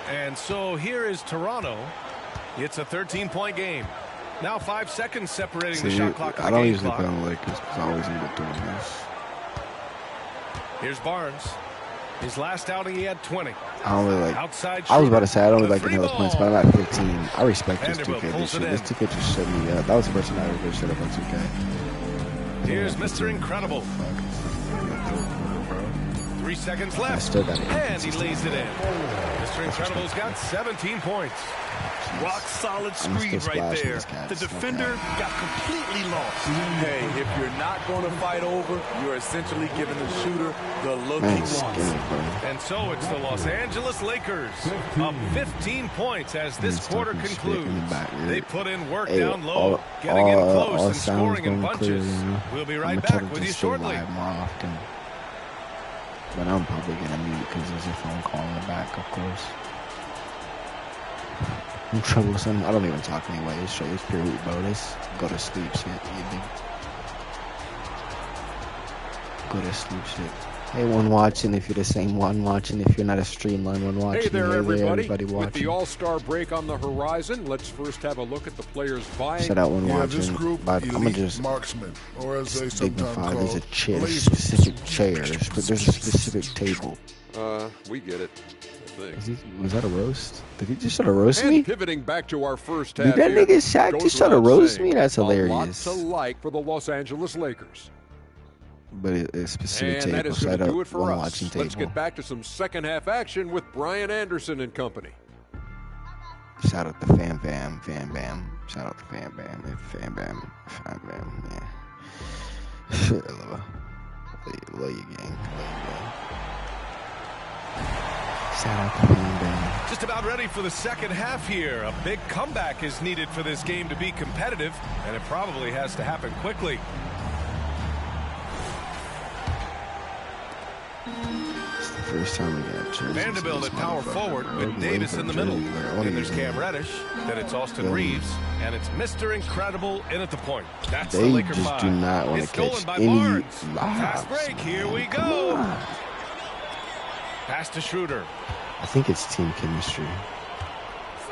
And so here is Toronto. It's a 13-point game. Now 5 seconds separating the shot clock and I the don't game usually clock. play on the Lakers because I always end up doing this. Here's Barnes. His last outing, he had 20. I don't really like. Outside I was about to say I don't really the like free any of those points, ball. but I'm at 15. I respect this Vanderbilt 2K. pulls it in. This 2K just shut me up. That was the first time I ever shut up on 2K. Here's Mr. Incredible. 3 seconds I left. still got it. And he lays it in. Mr. Incredible's got 17 points. Rock solid screen right there. The defender got completely lost. Hey, if you're not going to fight over, you're essentially giving the shooter the look Man, he wants. skinny, bro. And so it's the Los Angeles Lakers up 15 points as this quarter concludes. They put in work Hey, down low, getting in close and sounds scoring in going clear, bunches. you know? We'll be I'm right gonna try back to with you just stream shortly. live more often. But I'm probably gonna mute because there's a phone call in the back, of course. I'm troublesome. I don't even talk anyway. It's straight. It's pure hoop, bro. This go to sleep shit. You think? Go to sleep shit. Hey, one watching. If you're the same one watching, if you're not a streamline one watching. Hey there, everybody. With watching. the All-Star break on the horizon, let's first have a look at the players vying. Shout out one watching. This group, But I'm gonna just marksman, or as they sometimes dignify. call There's a chair, laser specific chair, but there's a specific table. We get it. thing. Was that a roast? Did he just try to roast And me? pivoting back to our first Did half that here, nigga Shaq goes just try to without roast saying, me? That's A hilarious. lot to like for the Los Angeles Lakers. But it's specific And that table. is going Shout to do out it for us. watching Let's table. get back to some second half action with Brian Anderson and company. Shout out to Fam Bam. Shout out to Fam Bam. Fam Bam. Yeah. Love you, gang. Shout out to Fam Bam. Just about ready for the second half here. A big comeback is needed for this game to be competitive, and it probably has to happen quickly. It's the first time we got jerseys. Vanderbilt at power forward with Davis in the middle. Then there's Cam Reddish. Then it's Austin Reeves. And it's Mr. Incredible in at the point. That's the Laker just five. do not want It's to catch stolen by any Barnes. lobs. Fast break. Here we go. Pass to Schroeder. I think it's team chemistry.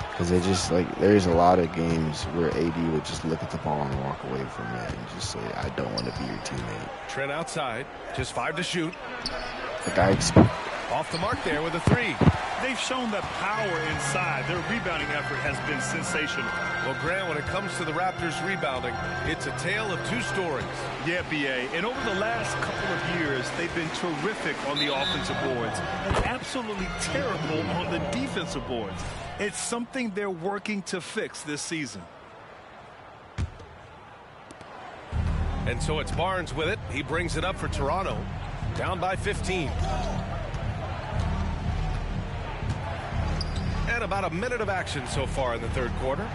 Because they just, there's a lot of games where AD would just look at the ball and walk away from it and just say, I don't want to be your teammate. Trent outside. Just 5 to shoot. Off the mark there with a 3. They've shown that power inside. Their rebounding effort has been sensational. Well, Grant, when it comes to the Raptors rebounding, it's a tale of two stories. Yeah, B.A. And over the last couple of years, they've been terrific on the offensive boards and absolutely terrible on the defensive boards. It's something they're working to fix this season. And so it's Barnes with it. He brings it up for Toronto. Down by 15. And about a minute of action so far in the third quarter.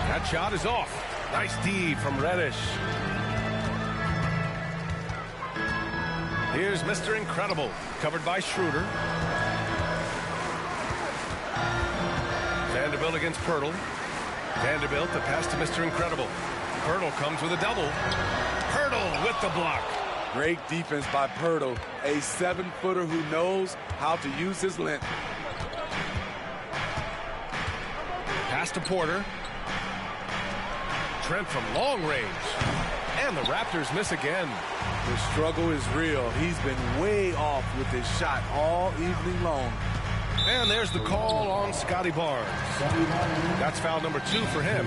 That shot is off. Nice D from Reddish. Here's Mr. Incredible, covered by Schroeder. Vanderbilt against Pirtle. Vanderbilt, the pass to Mr. Incredible. Pirtle comes with a double. Pirtle with the block. Great defense by Pirtle, a 7-footer who knows how to use his length. Pass to Porter. Trent from long range. And the Raptors miss again. The struggle is real. He's been way off with his shot all evening long. And there's the call on Scotty Barnes. That's foul number 2 for him.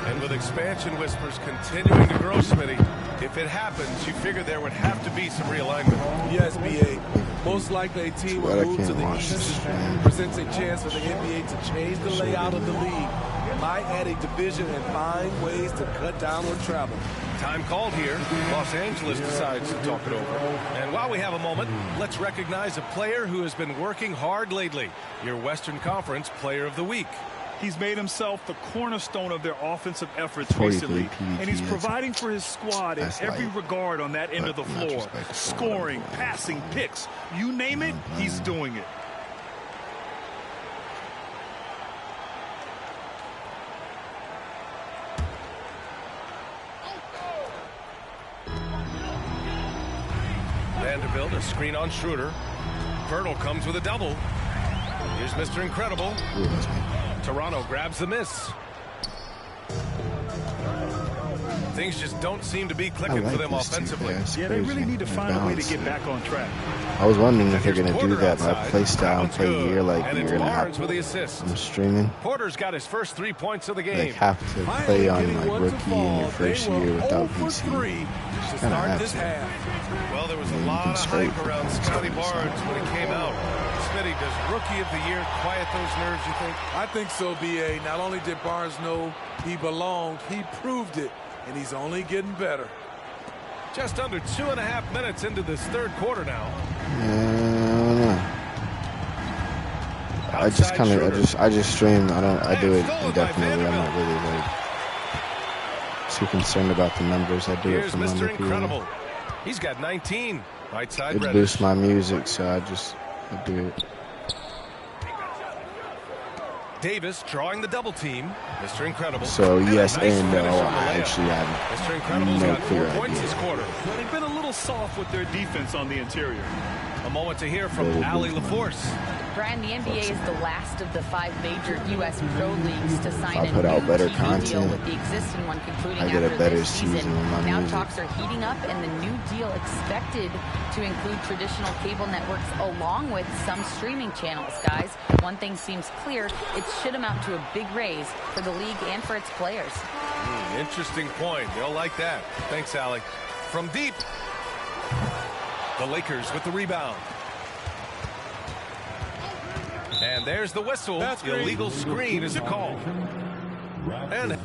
And with expansion whispers continuing to grow, Smitty, if it happens, you figure there would have to be some realignment. Yes, B.A. Most likely a team will move to the East. Presents a chance for the NBA to change the layout of the league. Might add a division and find ways to cut down on travel. Time called here. Los Angeles decides to talk it over. And while we have a moment, let's recognize a player who has been working hard lately. Your Western Conference Player of the Week. He's made himself the cornerstone of their offensive efforts recently, and he's providing for his squad in every regard on that end of the floor. Scoring, passing, picks, you name it, he's doing it. Vanderbilt, a screen on Schroeder. Pirtle comes with a double. Here's Mr. Incredible. Toronto grabs the miss. Things just don't seem to be clicking for them offensively. Yeah, they really need to find a way to get back on track. I was wondering if they're going to do that, but I play style and play year like and you're going to have with the assist. I'm streaming. Porter's got his first 3 points of the game. Like have to play on like rookie in your first year without PC. Just kind of have to. Well, there was a lot of hype around Scotty Barnes when it came out. Smitty, does Rookie of the Year quiet those nerves, you think? I think so, B.A. Not only did Barnes know he belonged, he proved it, and he's only getting better. Just under 2.5 minutes into this third quarter now. I just kind of, I just stream. I do it indefinitely. I'm not really like too concerned about the numbers. I do it for Mr. money. Incredible. He's got 19. Right side. It boosts my music, so I do it. Davis drawing the double team. Mr. Incredible. So yes and no. I actually have Mr. Incredible's got 4 points this quarter. They've been a little soft with their defense on the interior. A moment to hear from Allie LaForce. Brian, the NBA is the last of the 5 major U.S. pro leagues to sign a put new out better TV content, deal, with the existing one concluding I get a after better this season. season with my Now music. talks are heating up, and the new deal expected to include traditional cable networks along with some streaming channels. Guys, one thing seems clear: it should amount to a big raise for the league and for its players. Interesting point. They'll like that. Thanks, Allie. From deep, the Lakers with the rebound. And there's the whistle. Illegal screen is a call. And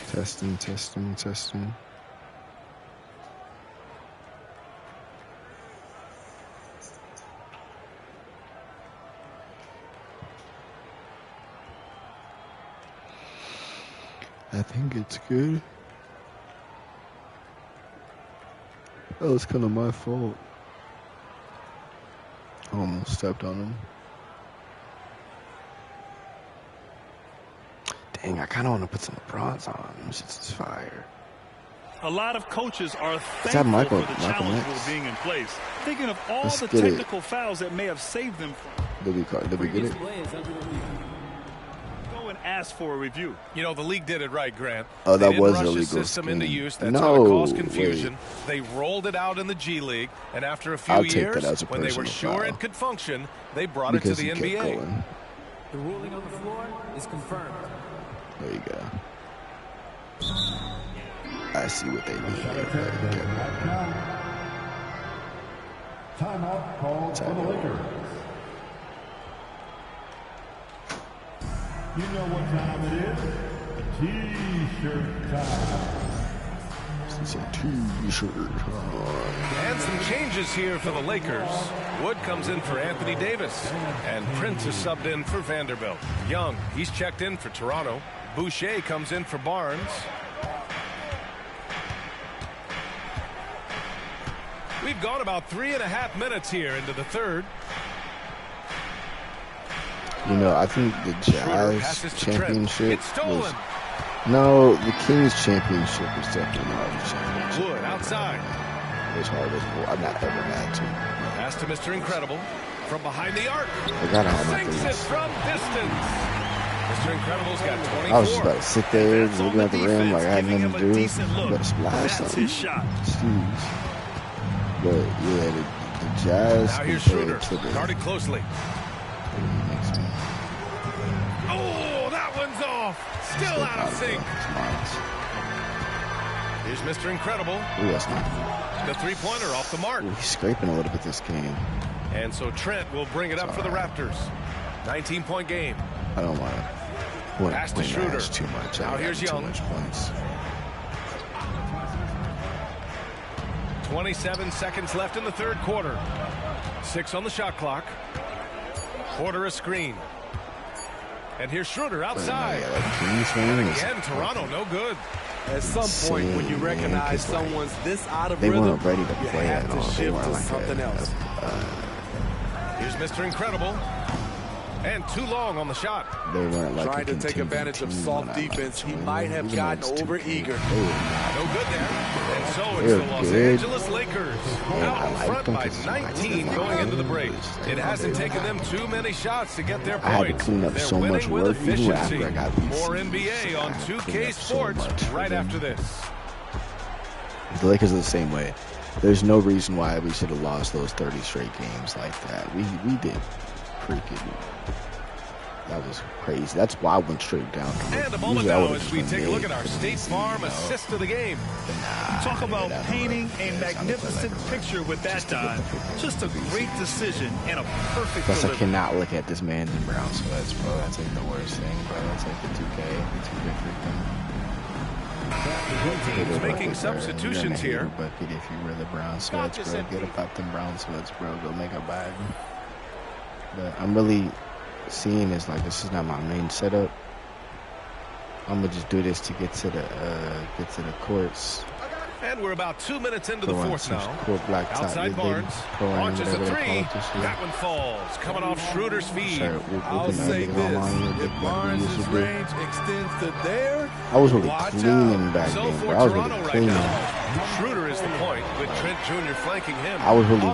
testing, testing, testing. I think it's good. Oh, it's kind of my fault. I almost stepped on him. Dang, I kind of want to put some bronze on. This is fire. A lot of coaches are thankful for the challenge rule being in place, thinking of all the technical fouls that may have saved them from. Did we get it? Go and ask for a review. you know, the league did it right, Grant. Oh, that they was didn't rush illegal a system into scheme. use. That's No, going to cause confusion. wait. They rolled it out in the G League, and after a few I'll take years, that as a when they were personal sure foul. it could function, they brought Because it he to the kept NBA. going. The ruling on the floor is confirmed. There you go. I see what they mean here. Timeout called for the Lakers. You know what time it is? T-shirt time. It's a T-shirt time. And some changes here for the Lakers. Wood comes in for Anthony Davis, and Prince is subbed in for Vanderbilt. Young, he's checked in for Toronto. Boucher comes in for Barnes. We've gone about 3.5 minutes here into the third. You know, I think the Jazz passes to championship It's stolen. was... No, the Kings championship was definitely the hardest championship. Wood outside. It was hard as well. I'm not ever mad to. Pass to Mr. Incredible from behind the arc. I got how my Sinks it from distance. Mr. Incredible's got 24. I was just about to sit there looking at the rim like I had nothing to do. But splash something. Jeez. But yeah, the Jazz. Now here's Schroeder, guarded closely. Oh, that one's off. Still out of sync. Here's Mr. Incredible. Ooh, that's not. The three-pointer off the mark. Ooh, he's scraping a little bit this game. And so Trent will bring it up for the Raptors. 19-point game. I don't want to. Pass to Schroeder. Too much. Now here's too Young. much points. 27 seconds left in the third quarter. 6 on the shot clock. Porter a screen. And here's Schroeder outside. And again, Toronto no good. At some point, when you recognize someone's this out of they rhythm, weren't ready to you play have at to all. They shift weren't to like something else. Here's Mr. Incredible. And too long on the shot. They weren't like Trying to take advantage of soft defense. He might have gotten over eager. No good there. And so it's the Los Angeles Lakers out in front by 19 going into the break. It hasn't taken them too many shots to get their points. I had to clean up so much work even after I got these. More NBA on 2K Sports right after this. The Lakers are the same way. There's no reason why we should have lost those 30 straight games like that. We did freaking. That was crazy. That's why I went straight down. And a moment now as we take a look at our State Farm assist of the game. Talk about painting a magnificent picture with that dive. Just a great decision and a perfect Plus, delivery. I cannot look at this man in brown sweats, bro. That's like the worst thing, bro. That's like the 2K, the 2K Teams making substitutions here. Bucket if you wear the brown sweats, bro. Get up out them brown sweats, bro. Go make a bag. But I'm really seeing this like this is not my main setup. I'm gonna just do this to get to the courts. And we're about 2 minutes into the fourth now. Outside Barnes launches a three. That one falls, coming off Schroeder's feed. I'll say this: if Barnes' range extends to there, I was really cleaning back then, bro. I was really cleaning. Schroeder is the point with Trent Jr. flanking him. I was really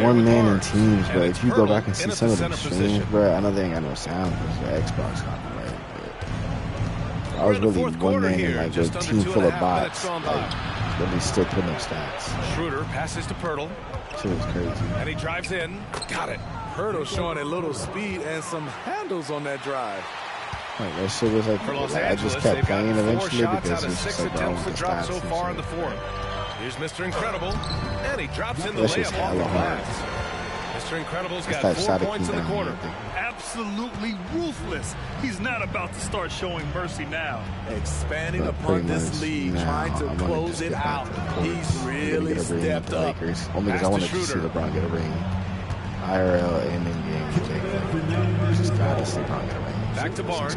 one man in teams, but if you go back and see some of the streams, bro, I know they ain't got no sound because the Xbox copyright. But I was really one man in like a team full of bots, like really still putting up stats. Schroeder passes to Pirtle. Shit was crazy. And he drives in. Got it. Pirtle showing a little speed and some handles on that drive. Like that shit was like I just kept playing eventually because it's just like, attempts to drop so far in the fourth. Here's Mr. Incredible, and he drops in the layup off the glass. Mr. Incredible's got 4 points in the quarter. Absolutely ruthless. He's not about to start showing mercy now. Expanding upon this lead, trying to close it out. He's really stepped up. Only because I wanted to see LeBron get a ring. IRL and in game. Just gotta see LeBron get a ring. Back to Barnes.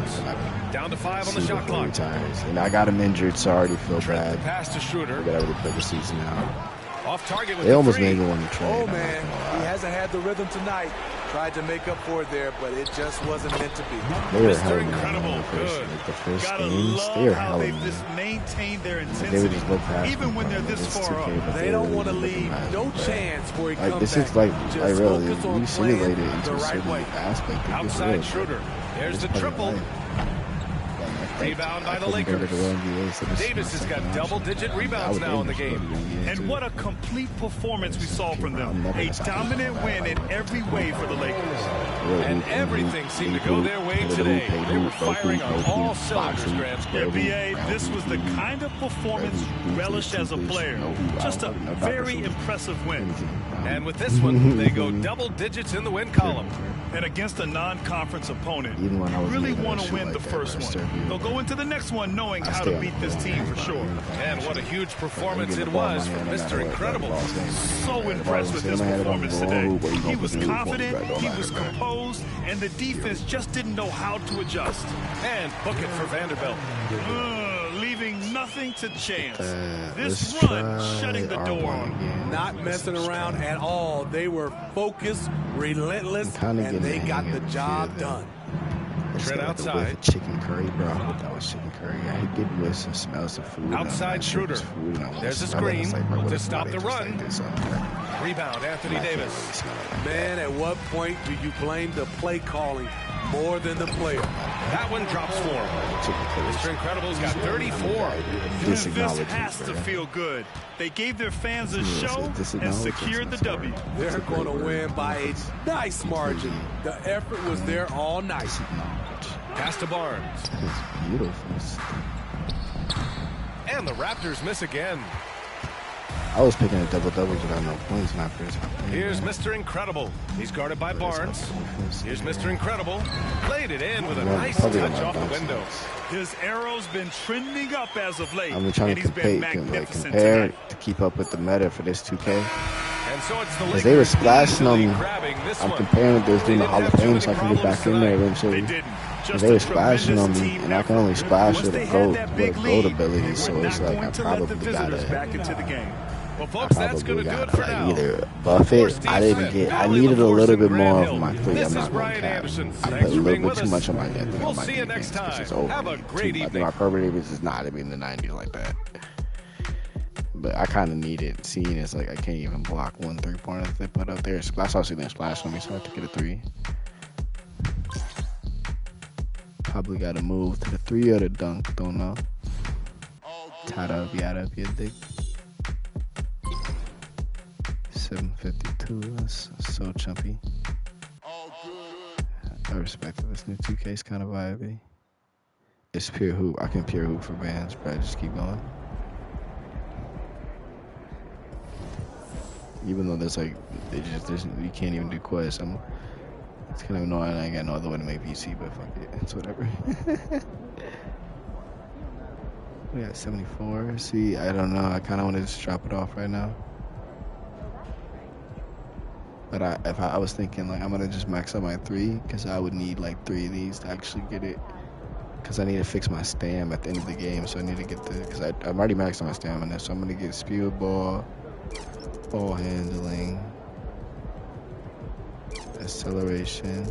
Down to 5 on the shot clock. Retires. And I got him injured, so I already feel bad. Pass to Schroeder. We gotta really play the season out. Off target with they almost made me want to trade. Oh man, he hasn't had the rhythm tonight. Tried to make up for it there, but it just wasn't meant to be. They were hella incredible. The first games, they were hella they've just maintained their intensity. They would just look past even when they're this far up. They don't want to leave. No chance for a comeback. This is like I really you simulate it into a certain aspect. Outside Schroeder. There's the triple. Rebound by the Lakers. Davis has got double-digit rebounds now in the game. And what a complete performance we saw from them. A dominant win in every way for the Lakers. And everything seemed to go their way today. They were firing on all cylinders, Graham. Yeah, B.A., this was the kind of performance you relish as a player. Just a very impressive win. And with this one, they go double digits in the win column. And against a non-conference opponent, you really want to win the first one. They'll go into the next one knowing how to beat this team for sure. And what a huge performance it was from Mr. Incredible. So impressed with his performance today. He was confident, he was composed, and the defense just didn't know how to adjust. And book it for Vanderbilt. Leaving nothing to chance. This run shutting the door on him. Not messing around at all. They were focused, relentless, and they got the job done. Trent outside. Chicken curry, bro. That was chicken curry. I hit good with some smells of food. Outside Schroeder. There's a screen to stop the run. Rebound, Anthony Davis. Man, at what point do you blame the play calling more than the player? That one drops for him. Mr. Incredible's got 34. This has to feel good. They gave their fans a show and secured the W. They're going to win by a nice margin. The effort was there all night. Pass to Barnes. It's beautiful. And the Raptors miss again. I was picking a double-double without no points in my first half. Here's Mr. Incredible. He's guarded by Barnes. Here's Mr. Incredible. Played it in with a nice touch off the window. His arrow's been trending up as of late. I'm trying to compare to keep up with the meta for this 2K. And so it's the Lakers they were splashing on me. I'm comparing with doing the Hall of Fame so I can get back in there eventually. They were splashing on me, and I can only splash with a gold ability, so it's like I probably gotta. Well, folks, that's going to do it for now. Either buff it. I didn't get. I needed a little bit more of my three. I'm not going to cap. I put a little bit too much on my head. We'll see you next time. Have a great evening. My probability is not even in the 90s like that. But I kind of need it. Seeing it's like I can't even block 1 3-pointer that they put up there. Splash also didn't splash on me, so I have to get a 3. Probably got to move to the 3 or the dunk. Don't know. Tied up, yada, you dig. 752. That's so chumpy. I respect it. This new 2K is kind of vibey. It's pure hoop. I can pure hoop for bands, but I just keep going. Even though there's like, you can't even do quests. It's kind of annoying. I ain't got no other way to make PC, but fuck it. It's whatever. We got 74. See, I don't know. I kind of want to just drop it off right now. But if I was thinking like I'm gonna just max out my 3 because I would need like 3 of these to actually get it. Because I need to fix my stam at the end of the game, so I need to get because I'm already maxed on my stamina, so I'm gonna get speed ball handling, acceleration,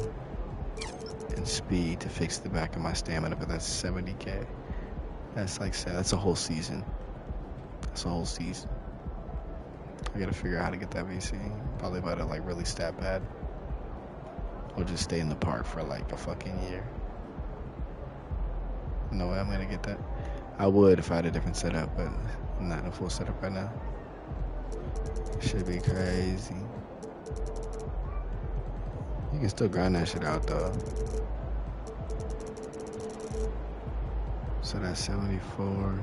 and speed to fix the back of my stamina. But that's 70k. That's like that's a whole season. That's a whole season. I gotta figure out how to get that VC. Probably about to like really stat pad. Or just stay in the park for like a fucking year. No way I'm gonna get that. I would if I had a different setup, but I'm not in a full setup right now. Should be crazy. You can still grind that shit out though. So that's 74.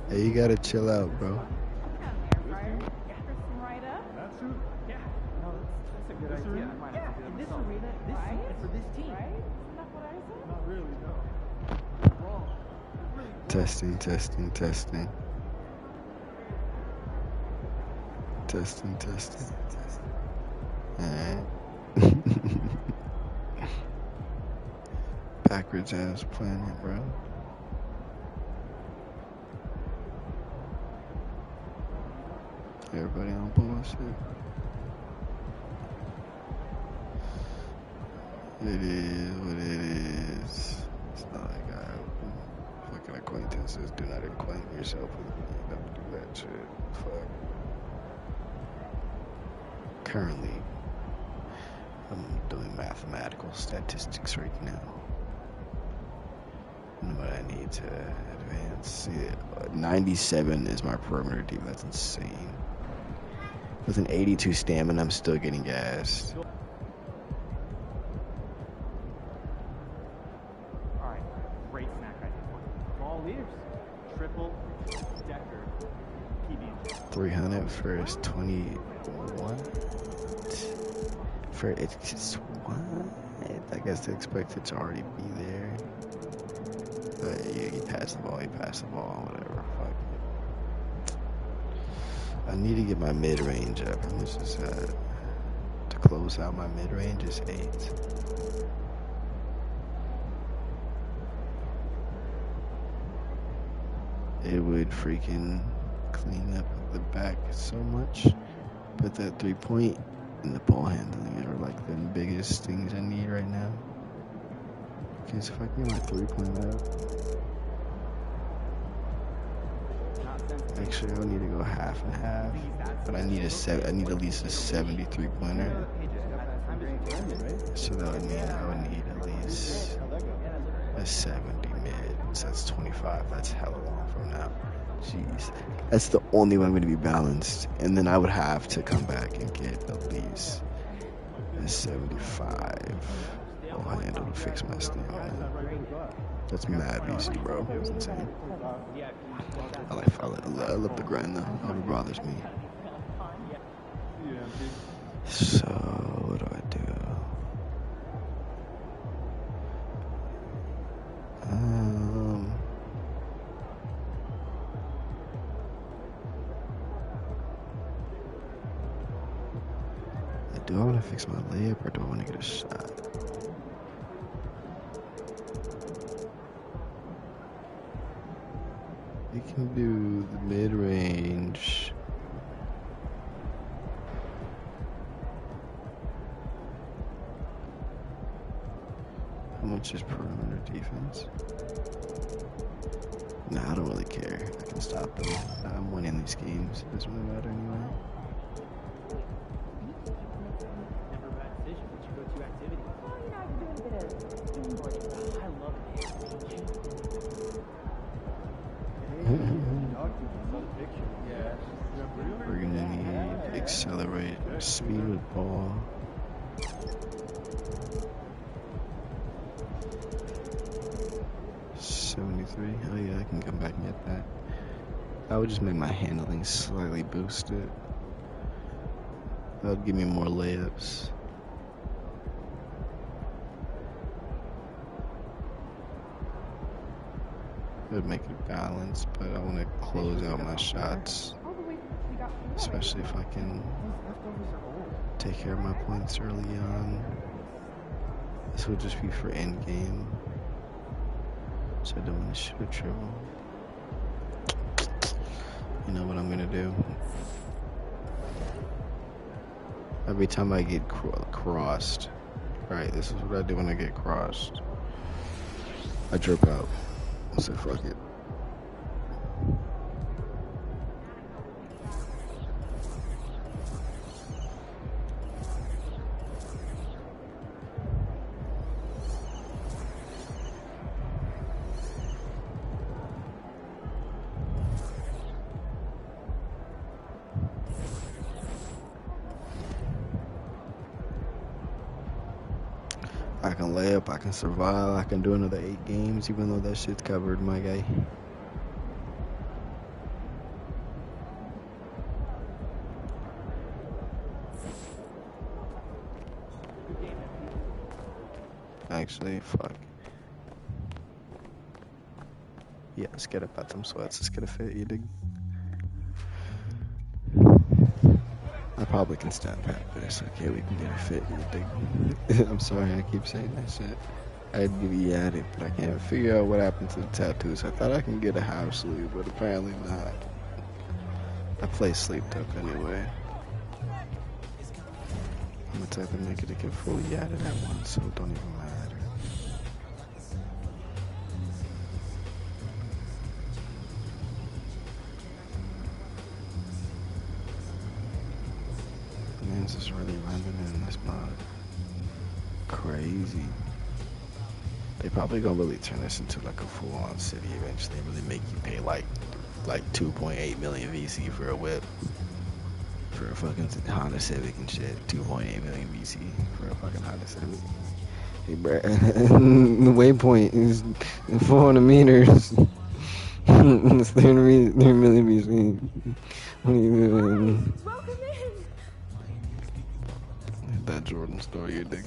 Hey, you gotta chill out, bro. Testing. Alright. Backwards ass planet, bro. Everybody on bullshit. It is what it is. It's not like fucking acquaintances. Do not acquaint yourself with me. Don't do that shit. Fuck. Currently, I'm doing mathematical statistics right now. And what I need to advance. See, 97 is my perimeter deep. That's insane. With an 82 stamina, I'm still getting gassed. Alright, great snack idea. Ball leaders. Triple decker PB. 300 for his 21. For it's just what? I guess they expect it to already be there. But yeah, he passed the ball, whatever. Fuck it. I need to get my mid-range up. How much is that? To close out my mid-range is 8. It would freaking clean up the back so much. But that 3-point and the ball handling are like the biggest things I need right now. Because if I can get my 3-point up. Actually, I would need to go half and half. But I need I need at least a 73-pointer. So that would mean I would need at least a 70 mid. So that's 25. That's hella long from now. Jeez. That's the only way I'm going to be balanced. And then I would have to come back and get at least a 75 ball handle to fix my stamina. That's mad easy, bro. It was insane. I love the grind though. It never bothers me. So, what do I do? Do I want to fix my layup or do I want to get a shot? We can do the mid-range. How much is perimeter defense? Nah, I don't really care. I can stop them. I'm winning these games. It doesn't really matter anyway. We're gonna need accelerate speed with ball. $73. Oh yeah, I can come back and get that. I would just make my handling slightly boosted. That would give me more layups. It would make it balanced, but I want to close out my shots. Especially if I can take care of my points early on. This will just be for end game. So I don't want to shoot a triple. You know what I'm gonna do? Every time I get crossed, Alright, this is what I do when I get crossed. I drip out. I said, fuck it. I can lay up, I can survive, I can do another 8 games, even though that shit's covered, my guy. Actually, fuck. Yeah, let's get up at them sweats, let's get a fit, you dig? I probably can stand pat, but it's okay, we can get a fit, you dig? I'm sorry I keep saying that shit. I'd be at it, but I can't figure out what happened to the tattoos. I thought I can get a half sleeve, but apparently not. I play sleeved up anyway. I'm the type of nigga that get fully added at once, so it don't even matter. Man's just really running in this mod. Crazy. They probably gonna really turn this into like a full-on city eventually. Really make you pay like 2.8 million VC for a whip, for a fucking Honda Civic and shit. 2.8 million VC for a fucking Honda Civic. Hey, bruh, the waypoint is 400 meters. It's 3 million VC. What are you doing? That Jordan story, you dig?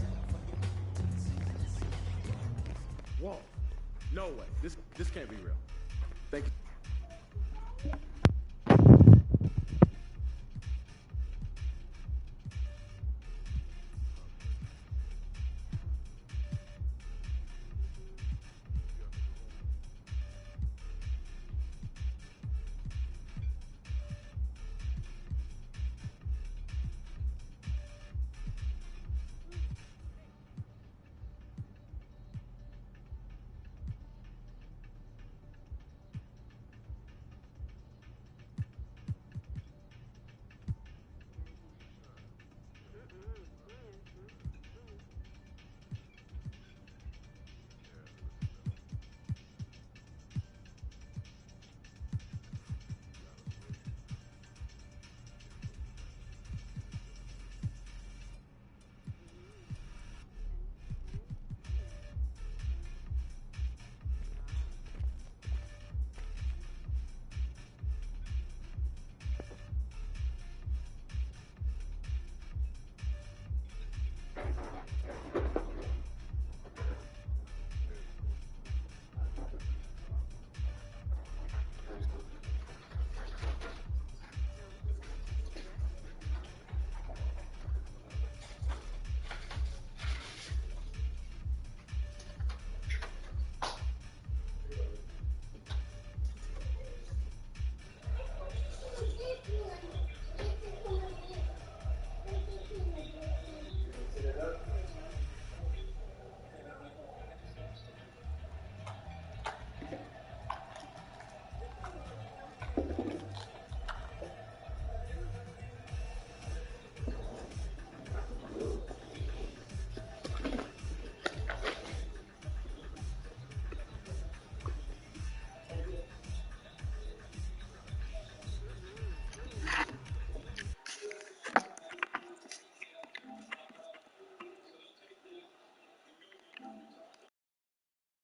Whoa. No way. This can't be real.